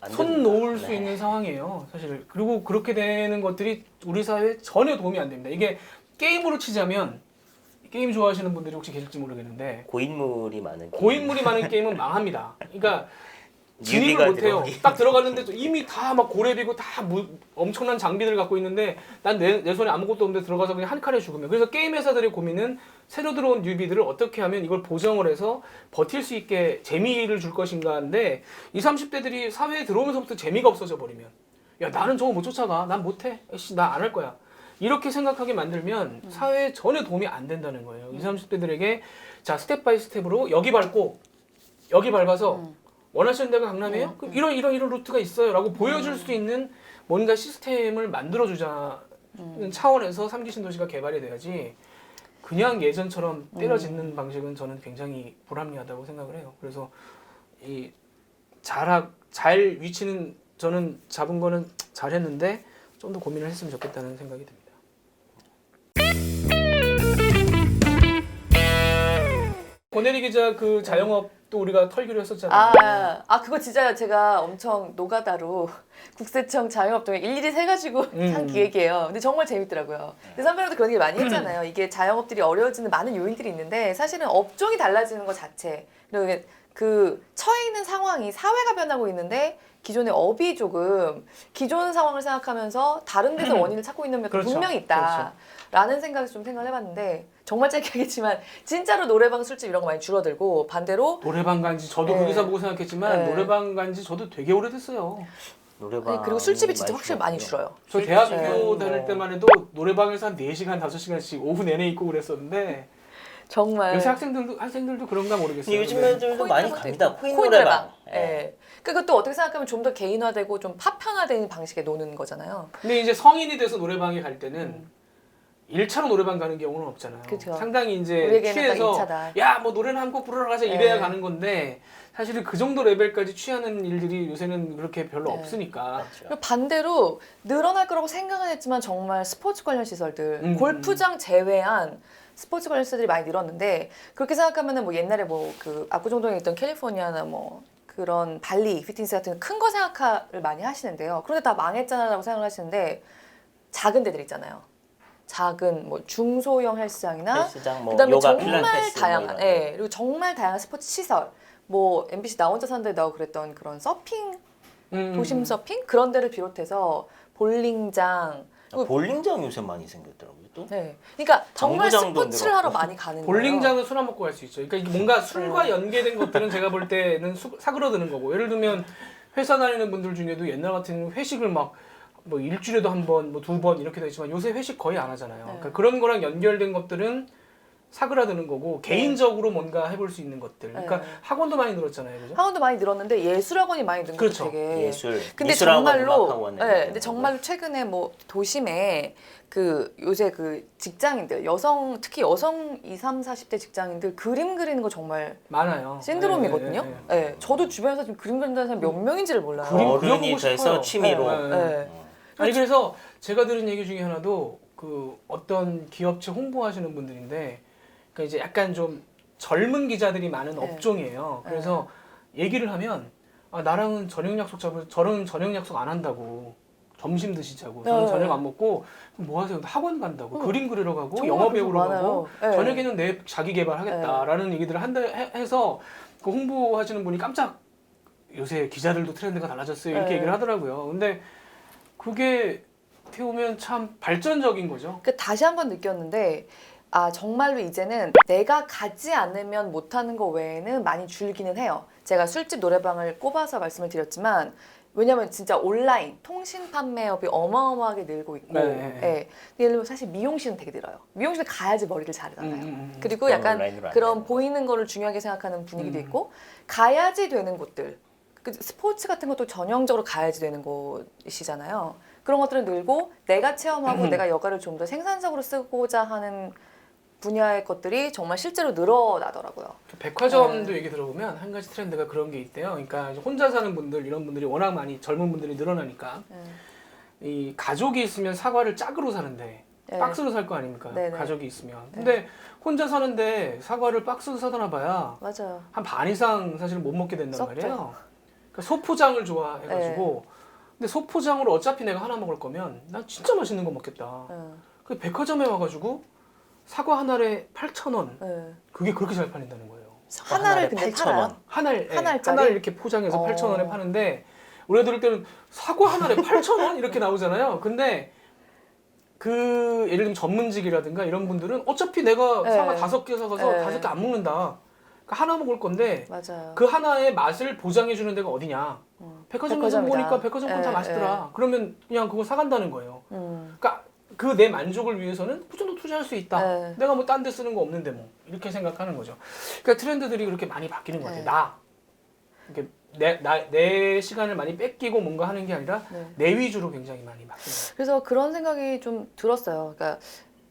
안 손 됩니다. 놓을 수 네. 있는 상황이에요, 사실. 그리고 그렇게 되는 것들이 우리 사회에 전혀 도움이 안 됩니다. 이게 게임으로 치자면 게임 좋아하시는 분들이 혹시 계실지 모르겠는데 고인물이 많은 게임. 고인물이 많은 게임은 망합니다. 그러니까 진입을 뉴비가 못해요. 들어오기. 딱 들어갔는데 이미 다 막 고렙이고 다 엄청난 장비들 갖고 있는데 난 내 손에 아무것도 없는데 들어가서 그냥 한 칸에 죽으면. 그래서 게임 회사들의 고민은 새로 들어온 뉴비들을 어떻게 하면 이걸 보정을 해서 버틸 수 있게 재미를 줄 것인가인데 20, 30대들이 사회에 들어오면서부터 재미가 없어져 버리면 야 나는 저거 못 쫓아가. 난 못해. 나 안 할 거야. 이렇게 생각하게 만들면 사회에 전혀 도움이 안 된다는 거예요. 20, 30대들에게 자 스텝 바이 스텝으로 여기 밟고 여기 밟아서 원하시는 데가 강남이에요? 그럼 이런 루트가 있어요 라고 보여줄 수 있는 뭔가 시스템을 만들어주자는 차원에서 3기 신도시가 개발이 돼야지 그냥 예전처럼 때려짓는 방식은 저는 굉장히 불합리하다고 생각을 해요. 그래서 이 잘 위치는 저는 잡은 거는 잘했는데 좀 더 고민을 했으면 좋겠다는 생각이 듭니다. 권혜리 기자 그 자영업도 우리가 털기로 했었잖아요. 그거 진짜 제가 엄청 노가다로 국세청 자영업동에 일일이 세가지고 한 기획이에요. 근데 정말 재밌더라고요. 근데 선배님도 그런 얘기 많이 했잖아요. 이게 자영업들이 어려워지는 많은 요인들이 있는데 사실은 업종이 달라지는 것 자체 그리고 그 처해 있는 상황이 사회가 변하고 있는데 기존의 업이 조금 기존 상황을 생각하면서 다른 데서 원인을 찾고 있는 면도 그렇죠. 분명히 있다. 라는 생각에서 좀 생각을 해봤는데 정말 짧게 하겠지만 진짜로 노래방 술집 이런 거 많이 줄어들고 반대로 노래방 간지 저도 네. 그 기사 보고 생각했지만 네. 노래방 간지 저도 되게 오래됐어요. 노래방. 아니, 그리고 술집이 진짜 확실히 많이 줄어요. 저 술집, 대학교 네. 다닐 때만 해도 노래방에서 한 4시간, 5시간씩 오후 내내 있고 그랬었는데 정말 요새 학생들도 그런가 모르겠어요. 요즘 네. 애들도 많이 코인 갑니다. 코인 코인 노래방. 노래방. 예. 그것도 어떻게 생각하면 좀 더 개인화되고 좀 파편화된 방식의 노는 거잖아요. 근데 이제 성인이 돼서 노래방에 갈 때는 1차로 노래방 가는 경우는 없잖아요. 그쵸. 상당히 이제 우리에게는 취해서 딱 2차다. 야 뭐 노래는 한 곡 부르러 가자 이래야 네. 가는 건데 사실은 그 정도 레벨까지 취하는 일들이 요새는 그렇게 별로 네. 없으니까. 맞죠. 그리고 반대로 늘어날 거라고 생각은 했지만 정말 스포츠 관련 시설들, 골프장 제외한 스포츠 관련 시설들이 많이 늘었는데 그렇게 생각하면은 뭐 옛날에 뭐 그 압구정동에 있던 캘리포니아나 뭐 그런 발리 피트니스 같은 큰 거 생각을 많이 하시는데요. 그런데 다 망했잖아라고 생각을 하시는데 작은 데들 있잖아요. 작은 뭐 중소형 헬스장이나 헬스장, 뭐 그다음에 요가, 정말 필라테스 다양한, 뭐 이런 예, 그리고 정말 다양한 스포츠 시설, 뭐 MBC 나 혼자 사는 데 나오고 그랬던 그런 서핑, 도심 서핑 그런 데를 비롯해서 볼링장, 그리고 볼링장 요새 많이 생겼더라고요. 또. 네, 그러니까 정말 당구장도 스포츠를 하러 늘었고. 많이 가는 거예요. 볼링장은 술 안 먹고 갈 수 있죠. 그러니까 이게 뭔가 술과 연계된 것들은 제가 볼 때는 사그러드는 거고. 예를 들면 회사 다니는 분들 중에도 옛날 같은 회식을 막 뭐 일주일에도 한 번, 뭐 2번 이렇게 되지만 요새 회식 거의 안 하잖아요. 그러니까 그런 거랑 연결된 것들은 사그라드는 거고 개인적으로 뭔가 해볼 수 있는 것들. 그러니까 네. 학원도 많이 늘었잖아요, 그죠? 학원도 많이 늘었는데 예술학원이 많이 는 그렇죠. 것도 되게 예술. 근데 미술학원, 정말로 음악학원 근데 정말로 최근에 뭐 도심에 그 요새 그 직장인들 여성 특히 여성 20, 30대 직장인들 그림 그리는 거 정말 많아요. 신드롬이거든요. 네, 네, 네, 네. 저도 주변에서 지금 그림 그린다는 사람 몇 명인지를 몰라요. 그림 어른이 그려보고 돼서 싶어요. 취미로. 네, 네. 네. 아니 그래서 제가 들은 얘기 중에 하나도 그 어떤 기업체 홍보하시는 분들인데 그러니까 이제 약간 좀 젊은 기자들이 많은 네. 업종이에요. 그래서 얘기를 하면 나랑은 저녁 약속 저는 저녁 약속 안 한다고. 점심 드시자고. 저는 네. 저녁 안 먹고 그럼 뭐 하세요? 학원 간다고. 그림 그리러 가고 정말 영화 그래서 배우러 많아요. 가고 네. 저녁에는 내 자기 개발하겠다라는 얘기들을 해서 그 홍보하시는 분이 깜짝 요새 기자들도 트렌드가 달라졌어요. 이렇게 네. 얘기를 하더라고요. 근데 그게 어떻게 보면 참 발전적인 거죠. 그 다시 한 번 느꼈는데 정말로 이제는 내가 가지 않으면 못하는 거 외에는 많이 줄기는 해요. 제가 술집 노래방을 꼽아서 말씀을 드렸지만 왜냐면 진짜 온라인 통신 판매업이 어마어마하게 늘고 있고 네. 예. 예를 들면 사실 미용실은 되게 늘어요. 미용실 가야지 머리를 자르잖아요. 그리고 그건 약간 온라인으로 안 그런 되는 보이는 거를 중요하게 생각하는 분위기도 있고 가야지 되는 곳들 그 스포츠 같은 것도 전형적으로 가야지 되는 곳이잖아요. 그런 것들은 늘고 내가 체험하고 내가 여가를 좀 더 생산적으로 쓰고자 하는 분야의 것들이 정말 실제로 늘어나더라고요. 백화점도 얘기 들어보면 한 가지 트렌드가 그런 게 있대요. 그러니까 이제 혼자 사는 분들 이런 분들이 워낙 많이 젊은 분들이 늘어나니까 이 가족이 있으면 사과를 짝으로 사는데 네. 박스로 살 거 아닙니까? 네네. 가족이 있으면. 근데 혼자 사는데 사과를 박스로 사다 봐야 맞아요. 한 반 이상 사실 못 먹게 된단 썩죠. 말이에요. 그러니까 소포장을 좋아해가지고 근데 소포장으로 어차피 내가 하나 먹을 거면 난 진짜 맛있는 거 먹겠다. 그 백화점에 와가지고 사과 한 알에 8,000원. 네. 그게 그렇게 잘 팔린다는 거예요. 하나를 근데 8,000원. 팔아요? 한 알, 예, 하나짜리? 한 알 이렇게 포장해서 8,000원에 파는데 우리가 들을 때는 사과 한 알에 8,000원 이렇게 나오잖아요. 근데 그 예를 들면 전문직이라든가 이런 분들은 어차피 내가 네. 사과 5개 사가서 네. 5개 안 먹는다. 그러니까 하나 먹을 건데 맞아요. 그 하나의 맛을 보장해 주는 데가 어디냐? 백화점에서 백화점이다. 보니까 백화점 건 다 네, 맛있더라. 그러면 그냥 그거 사간다는 거예요. 음. 그러니까 그 내 만족을 위해서는 그 정도 투자할 수 있다. 네. 내가 뭐 딴 데 쓰는 거 없는데 뭐 이렇게 생각하는 거죠. 그러니까 트렌드들이 그렇게 많이 바뀌는 것 같아요. 네. 나 이렇게 내 시간을 많이 뺏기고 뭔가 하는 게 아니라 네. 내 위주로 굉장히 많이 바뀌는 거예요. 그래서 그런 생각이 좀 들었어요. 그러니까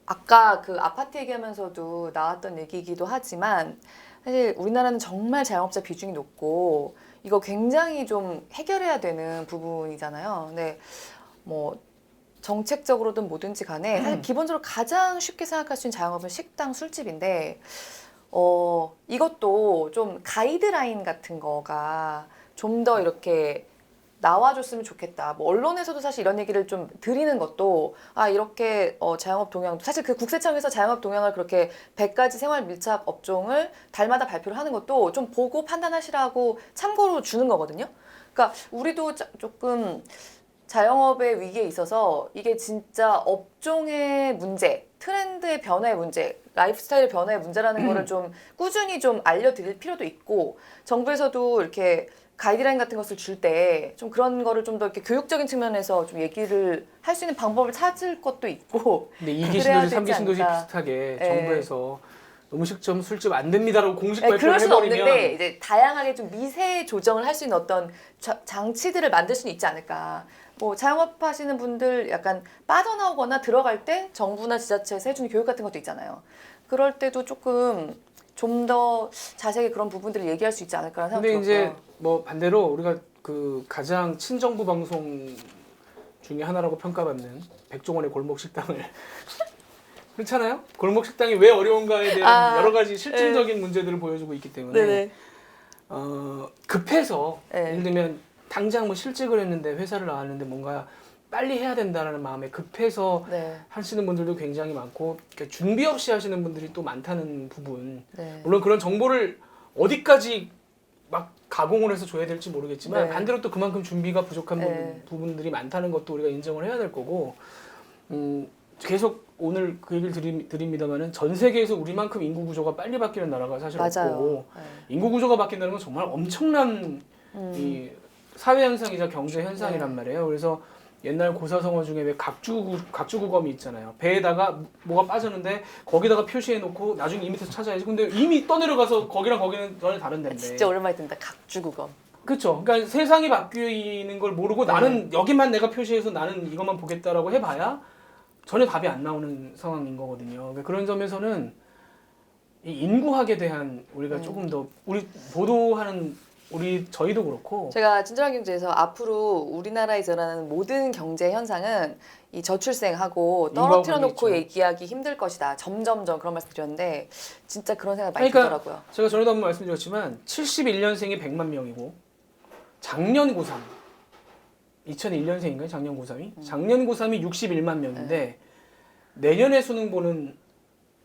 아까 그 아파트 얘기하면서도 나왔던 얘기이기도 하지만 사실 우리나라는 정말 자영업자 비중이 높고 이거 굉장히 좀 해결해야 되는 부분이잖아요. 근데 뭐 정책적으로든 뭐든지 간에 사실 기본적으로 가장 쉽게 생각할 수 있는 자영업은 식당, 술집인데 이것도 좀 가이드라인 같은 거가 좀 더 이렇게 나와줬으면 좋겠다. 뭐 언론에서도 사실 이런 얘기를 좀 드리는 것도 이렇게 자영업 동향 사실 그 국세청에서 자영업 동향을 그렇게 100가지 생활 밀착 업종을 달마다 발표를 하는 것도 좀 보고 판단하시라고 참고로 주는 거거든요. 그러니까 우리도 조금 자영업의 위기에 있어서 이게 진짜 업종의 문제, 트렌드의 변화의 문제, 라이프스타일의 변화의 문제라는 거를 좀 꾸준히 좀 알려드릴 필요도 있고 정부에서도 이렇게 가이드라인 같은 것을 줄 때 좀 그런 거를 좀 더 이렇게 교육적인 측면에서 좀 얘기를 할 수 있는 방법을 찾을 것도 있고 근데 그래야 2기 신도시, 되지 3기 신도시 않을까. 비슷하게 네. 정부에서 음식점, 술집 안 됩니다라고 공식 그럴 발표를 수는 해버리면 없는데 이제 다양하게 좀 미세 조정을 할 수 있는 어떤 장치들을 만들 수는 있지 않을까. 뭐 자영업 하시는 분들 약간 빠져나오거나 들어갈 때 정부나 지자체에서 해주는 교육 같은 것도 있잖아요. 그럴 때도 조금 좀 더 자세히 그런 부분들을 얘기할 수 있지 않을까라는 생각이 근데 들었고요. 이제 뭐 반대로 우리가 그 가장 친정부 방송 중에 하나라고 평가받는 백종원의 골목 식당을 그렇잖아요. 골목 식당이 왜 어려운가에 대한 여러 가지 실증적인 문제들을 보여주고 있기 때문에 네네. 급해서 네. 예를 들면 당장 뭐 실직을 했는데 회사를 나왔는데 뭔가 빨리 해야 된다는 마음에 급해서 네. 하시는 분들도 굉장히 많고 그러니까 준비 없이 하시는 분들이 또 많다는 부분. 네. 물론 그런 정보를 어디까지 막 가공을 해서 줘야 될지 모르겠지만 네. 반대로 또 그만큼 준비가 부족한 네. 부분들이 많다는 것도 우리가 인정을 해야 될 거고 계속 오늘 그 얘기를 드립니다만은 전 세계에서 우리만큼 인구 구조가 빨리 바뀌는 나라가 사실 맞아요. 없고 네. 인구 구조가 바뀐다는 건 정말 엄청난 이 사회 현상이자 경제 현상이란 네. 말이에요. 그래서 옛날 고사성어 중에 왜 각주구검이 있잖아요. 배에다가 뭐가 빠졌는데 거기다가 표시해 놓고 나중에 이 밑에서 찾아야지. 근데 이미 떠내려가서 거기랑 거기는 전혀 다른 데인데. 진짜 오랜만에 듣는다. 각주구검. 그렇죠. 그러니까 세상이 바뀌는 걸 모르고 나는 여기만 내가 표시해서 나는 이것만 보겠다라고 해봐야 전혀 답이 안 나오는 상황인 거거든요. 그러니까 그런 점에서는 이 인구학에 대한 우리가 조금 더 우리 보도하는 저희도 그렇고 제가 친절한 경제에서 앞으로 우리나라에서 일어나는 모든 경제 현상은 이 저출생하고 떨어뜨려 놓고 인구하고 얘기하기 힘들 것이다. 점점점 그런 말씀 드렸는데 진짜 그런 생각 많이 그러니까 들더라고요. 제가 전에도 한번 말씀드렸지만 71년생이 100만 명이고 작년 고3 2001년생인가요? 작년 고3이? 작년 고3이 61만 명인데 내년에 수능 보는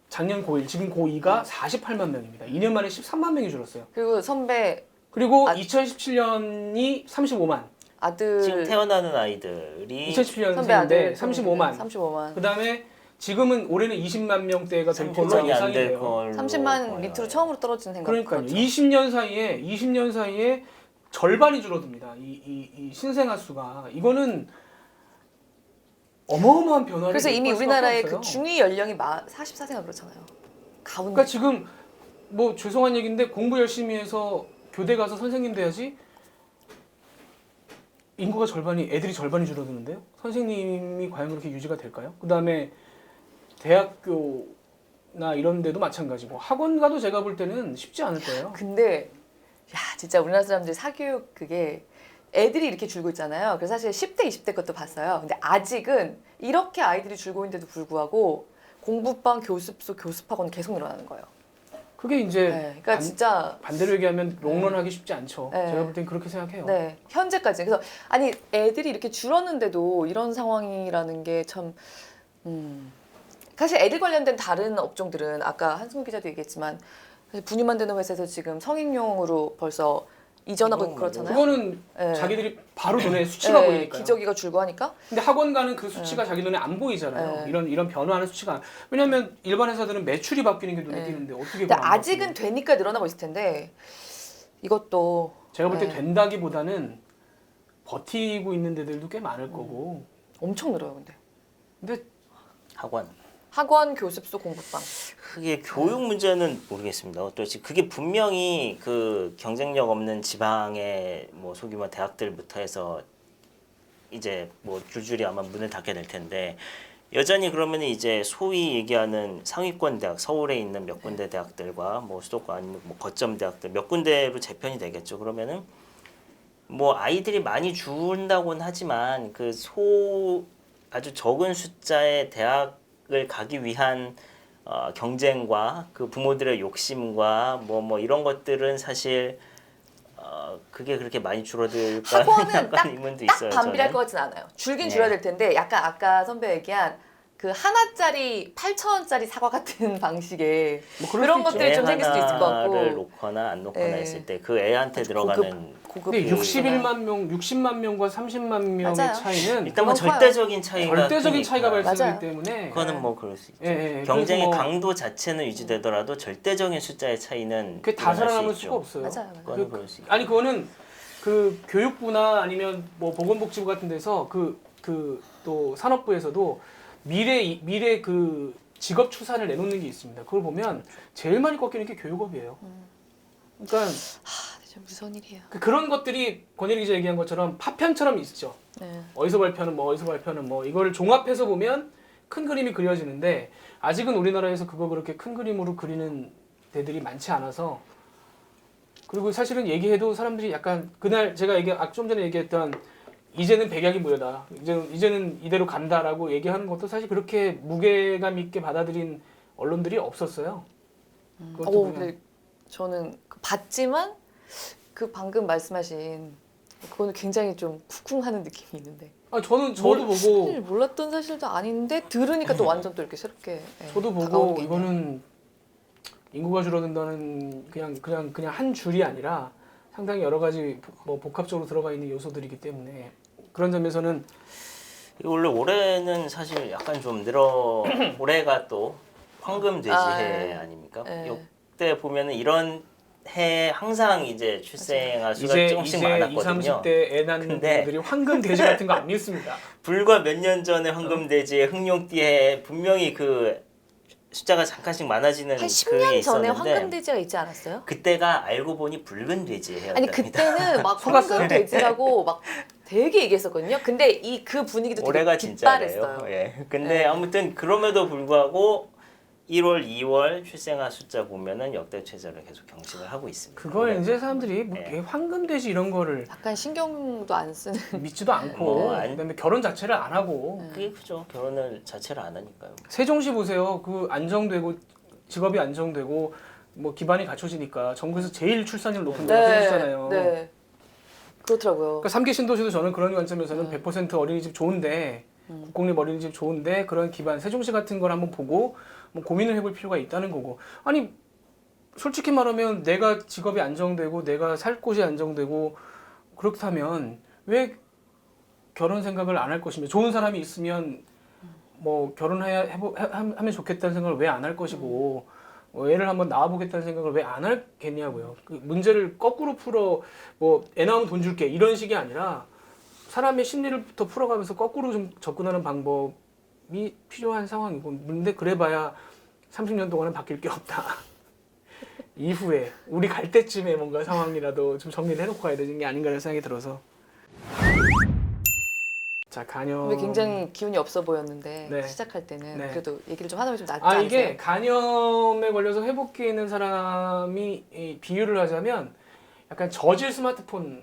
작년 고1 지금 고2가 48만 명입니다. 2년 만에 13만 명이 줄었어요. 그리고 선배 그리고 2017년이 35만. 아들 지금 태어나는 아이들이 2017년생인데 선배 아들 35만. 35만. 그다음에 지금은 올해는 20만 명대가 될 걸로 30만이 예상이 안될 돼요. 걸로 30만 보여요. 밑으로 처음으로 떨어지는 생각. 그러니까요. 그렇죠. 20년 사이에 절반이 줄어듭니다. 이 신생아 수가 이거는 어마어마한 변화를. 그래서 이미 일으킬 수밖에 우리나라의 없어요. 그 중위 연령이 44세가 그렇잖아요. 가운데. 그러니까 지금 뭐 죄송한 얘기인데 공부 열심히 해서 교대 가서 선생님 돼야지 인구가 절반이 애들이 절반이 줄어드는데요. 선생님이 과연 그렇게 유지가 될까요? 그다음에 대학교나 이런 데도 마찬가지고 학원 가도 제가 볼 때는 쉽지 않을 거예요. 근데 야 진짜 우리나라 사람들 사교육 그게 애들이 이렇게 줄고 있잖아요. 그래서 사실 10대, 20대 것도 봤어요. 근데 아직은 이렇게 아이들이 줄고 있는데도 불구하고 공부방, 교습소, 교습학원 계속 늘어나는 거예요. 그게 이제 네, 그러니까 진짜 반대로 얘기하면 롱런하기 쉽지 않죠. 네. 제가 볼 땐 그렇게 생각해요. 네 현재까지 그래서 아니 애들이 이렇게 줄었는데도 이런 상황이라는 게 참 사실 애들 관련된 다른 업종들은 아까 한승우 기자도 얘기했지만 사실 분유 만드는 회사에서 지금 성인용으로 벌써 이전하고 있고 그렇잖아요. 그거는 네. 자기들이 바로 눈에 수치가 네, 보이니까. 기저귀가 줄고 하니까 근데 학원 가는 그 수치가 자기 눈에 안 보이잖아요. 네. 이런 변화하는 수치가. 왜냐하면 일반 회사들은 매출이 바뀌는 게 눈에 네. 띄는데 어떻게 근데 그걸 안 아직은 바뀌어요? 되니까 늘어나고 있을 텐데 이것도 제가 볼 때 네. 된다기보다는 버티고 있는 데들도 꽤 많을 거고. 엄청 늘어요. 근데 학원. 학원, 교습소, 공부방. 그게 교육 문제는 모르겠습니다. 어떨지 그게 분명히 그 경쟁력 없는 지방의 뭐 소규모 대학들부터 해서 이제 뭐 줄줄이 아마 문을 닫게 될 텐데 여전히 그러면 이제 소위 얘기하는 상위권 대학 서울에 있는 몇 군데 대학들과 뭐 수도권 아니면 뭐 거점 대학들 몇 군데로 재편이 되겠죠. 그러면은 뭐 아이들이 많이 줄다고는 하지만 그 아주 적은 숫자의 대학을 가기 위한 경쟁과 그 부모들의 욕심과 뭐 이런 것들은 사실 그게 그렇게 많이 줄어들까 학원은 약간 의문도 있어요. 딱 반비례할 저는. 것 같진 않아요. 줄긴 네. 줄어야 될 텐데 약간 아까 선배 얘기한 그 하나짜리 8,000원짜리 사과 같은 방식의 뭐 그럴 그런 수 있죠. 것들이 좀 생길 수도 있을 것 하나를 같고. 놓거나 안 놓거나 네. 했을 때 그 애한테 아주 들어가는 고급 근데 교육이나. 61만 명, 60만 명과 30만 명의 맞아요. 차이는 일단 뭐 그건 커요. 절대적인 차이가 절대적인 차이가 크니까. 발생하기 맞아요. 때문에 그거는 뭐 그럴 수 있죠. 예, 예. 경쟁의 그래서 뭐 강도 자체는 유지되더라도 절대적인 숫자의 차이는 그게 다 일어날 수 살아남을 있죠. 수가 없어요. 맞아요. 그거는 그럴 수 있죠. 아니 그거는 그 교육부나 아니면 뭐 보건복지부 같은 데서 그 또 산업부에서도 미래 그 직업 추산을 내놓는 게 있습니다. 그걸 보면 제일 많이 꺾이는 게 교육업이에요. 그러니까 좀 무서운 일이에요. 그런 것들이 권혜리 기자 얘기한 것처럼 파편처럼 있죠. 네. 어디서 발표는 뭐 어디서 발표는 뭐 이거를 종합해서 보면 큰 그림이 그려지는데 아직은 우리나라에서 그거 그렇게 큰 그림으로 그리는 데들이 많지 않아서 그리고 사실은 얘기해도 사람들이 약간 그날 제가 좀 전에 얘기했던 이제는 백약이 무효다. 이제는 이대로 간다라고 얘기하는 것도 사실 그렇게 무게감 있게 받아들인 언론들이 없었어요. 그것도 그냥 근데 저는 봤지만 그 방금 말씀하신 그거는 굉장히 좀 쿵쿵하는 느낌이 있는데. 저도 보고 사실 몰랐던 사실도 아닌데 들으니까 또 완전 또 이렇게 새롭게. 네, 저도 다가오는 보고 게 있네요. 이거는 인구가 줄어든다는 그냥 한 줄이 아니라 상당히 여러 가지 뭐 복합적으로 들어가 있는 요소들이기 때문에 그런 점에서는 원래 올해는 사실 약간 좀 올해가 또 황금 돼지해 아닙니까? 네. 역대 보면은 이런 해 항상 이제 출생아 수가 이제 조금씩 20, 많았거든요. 30대 애 낳는 근데 분들이 황금 돼지 같은 거 안 믿습니다. 불과 몇 년 전에 황금 돼지의 흥룡띠에 분명히 그 숫자가 잠깐씩 많아지는 한 그게 10년 전에 있었는데 황금돼지가 있지 않았어요? 그때가 알고 보니 붉은 돼지의 해였답니다. 아니 그때는 막 속았어요. 황금돼지라고 막 되게 얘기했었거든요. 근데 그 분위기도 되게 올해가 진짜래요. 깃발했어요. 예. 근데 네. 아무튼 그럼에도 불구하고 1월, 2월 출생아 숫자 보면은 역대 최저를 계속 경신을 하고 있습니다. 그걸 올해는. 이제 사람들이 뭐 네. 황금 돼지 이런 거를 약간 신경도 안 쓰는. 믿지도 않고 뭐 그다음에 결혼 자체를 안 하고 그게 그죠. 결혼을 자체를 안 하니까요. 세종시 보세요. 그 안정되고 직업이 안정되고 뭐 기반이 갖춰지니까 전국에서 제일 출산율 높은 데가 세종시잖아요. 네. 그렇더라고요. 그러니까 3기 신도시도 저는 그런 관점에서는 100% 어린이집 좋은데 국공립 어린이집 좋은데 그런 기반 세종시 같은 걸 한번 보고 뭐 고민을 해볼 필요가 있다는 거고 아니 솔직히 말하면 내가 직업이 안정되고 내가 살 곳이 안정되고 그렇다면 왜 결혼 생각을 안 할 것이며 좋은 사람이 있으면 뭐 하면 좋겠다는 생각을 왜 안 할 것이고 애를 한번 낳아보겠다는 생각을 왜 안 하겠냐고요. 그 문제를 거꾸로 풀어 뭐 애 낳으면 돈 줄게 이런 식이 아니라 사람의 심리를부터 풀어가면서 거꾸로 좀 접근하는 방법이 필요한 상황이고 근데 그래봐야 30년 동안은 바뀔 게 없다. 이후에 우리 갈 때쯤에 뭔가 상황이라도 좀 정리를 해놓고 가야 되는 게 아닌가라는 생각이 들어서 자 간염 왜 굉장히 기운이 없어 보였는데 네. 시작할 때는 네. 그래도 얘기를 좀 하다 보면 좀 낫지 아 않으세요? 이게 간염에 걸려서 회복기에 있는 사람이 이 비유를 하자면 약간 저질 스마트폰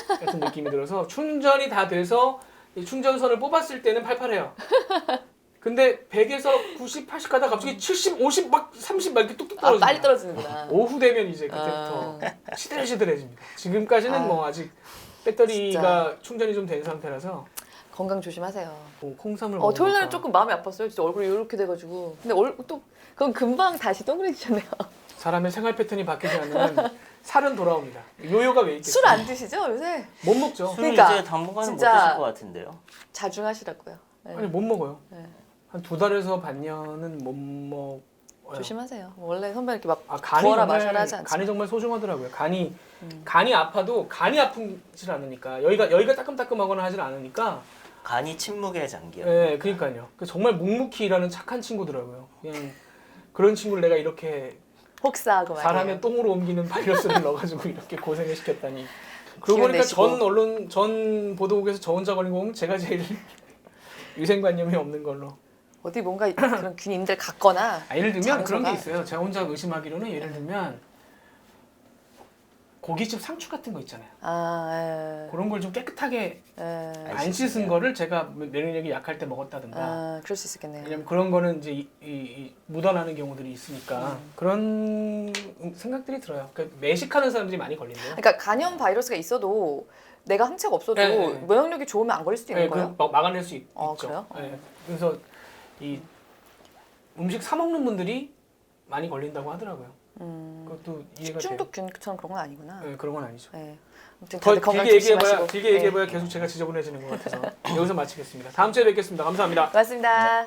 같은 느낌이 들어서 충전이 다 돼서 이 충전선을 뽑았을 때는 팔팔해요. 근데 100에서 90, 80 가다 갑자기 70, 50, 막 30 막 이렇게 뚝뚝 아 떨어집니다. 빨리 떨어지는구나. 오후 되면 이제 그때부터 시들시들해집니다. 지금까지는 아. 뭐 아직 배터리가 충전이 좀 된 상태라서 건강 조심하세요. 뭐 콩삼을 토요일 날 먹으니까. 조금 마음이 아팠어요. 진짜 얼굴이 이렇게 돼가지고. 근데 또 그건 금방 다시 동그래지셨네요. 사람의 생활 패턴이 바뀌지 않으면 살은 돌아옵니다. 요요가 왜 있겠어요? 술 안 드시죠 요새? 못 먹죠. 술 그러니까, 이제 당분간은 못 진짜 드실 것 같은데요. 자중하시라고요. 네. 아니 못 먹어요. 네. 한 2달에서 반년은 못 먹어요. 조심하세요. 원래 선배 이렇게 막 간이 부어라 정말 마셔라 하지 않죠. 간이 정말 소중하더라고요. 간이 아파도 간이 아프질 않으니까 여기가 따끔따끔하거나 하질 않으니까. 간이 침묵의 장기요. 네, 그러니까요. 정말 묵묵히 일하는 착한 친구더라고요. 그냥 그런 친구를 내가 이렇게 혹사하고 말이에요. 사람의 똥으로 옮기는 바이러스를 넣어가지고 이렇게 고생을 시켰다니. 그러고 기운 보니까 내시고. 전 보도국에서 저 혼자 걸린 거 보면 제가 제일 위생관념이 없는 걸로. 어디 뭔가 그런 균인들 같거나. 예를 들면 그런 게 장소가- 있어요. 제가 혼자 의심하기로는 예를 들면 고깃집 상추 같은 거 있잖아요. 아, 그런 걸 좀 깨끗하게 예. 안 씻은 거를 제가 면역력이 약할 때 먹었다든가. 아, 그럴 수 있겠네요. 왜냐면 그런 거는 이제 이 묻어나는 경우들이 있으니까 그런 생각들이 들어요. 그러니까 매식하는 사람들이 많이 걸린대요. 그러니까 간염 바이러스가 있어도 내가 항체가 없어도 네, 네. 면역력이 좋으면 안 걸릴 수도 있는 네, 거예요? 막아낼 수 있죠. 그래요? 네. 그래서 이 음식 사 먹는 분들이 많이 걸린다고 하더라고요. 그것도 이해가 돼요. 식중독균처럼 그런 건 아니구나. 네, 그런 건 아니죠. 네. 아무튼 더 다들 건강 길게 얘기해봐야 조심하시고. 길게 얘기해봐야 계속 제가 지저분해지는 것 같아서 여기서 마치겠습니다. 다음 주에 뵙겠습니다. 감사합니다. 고맙습니다.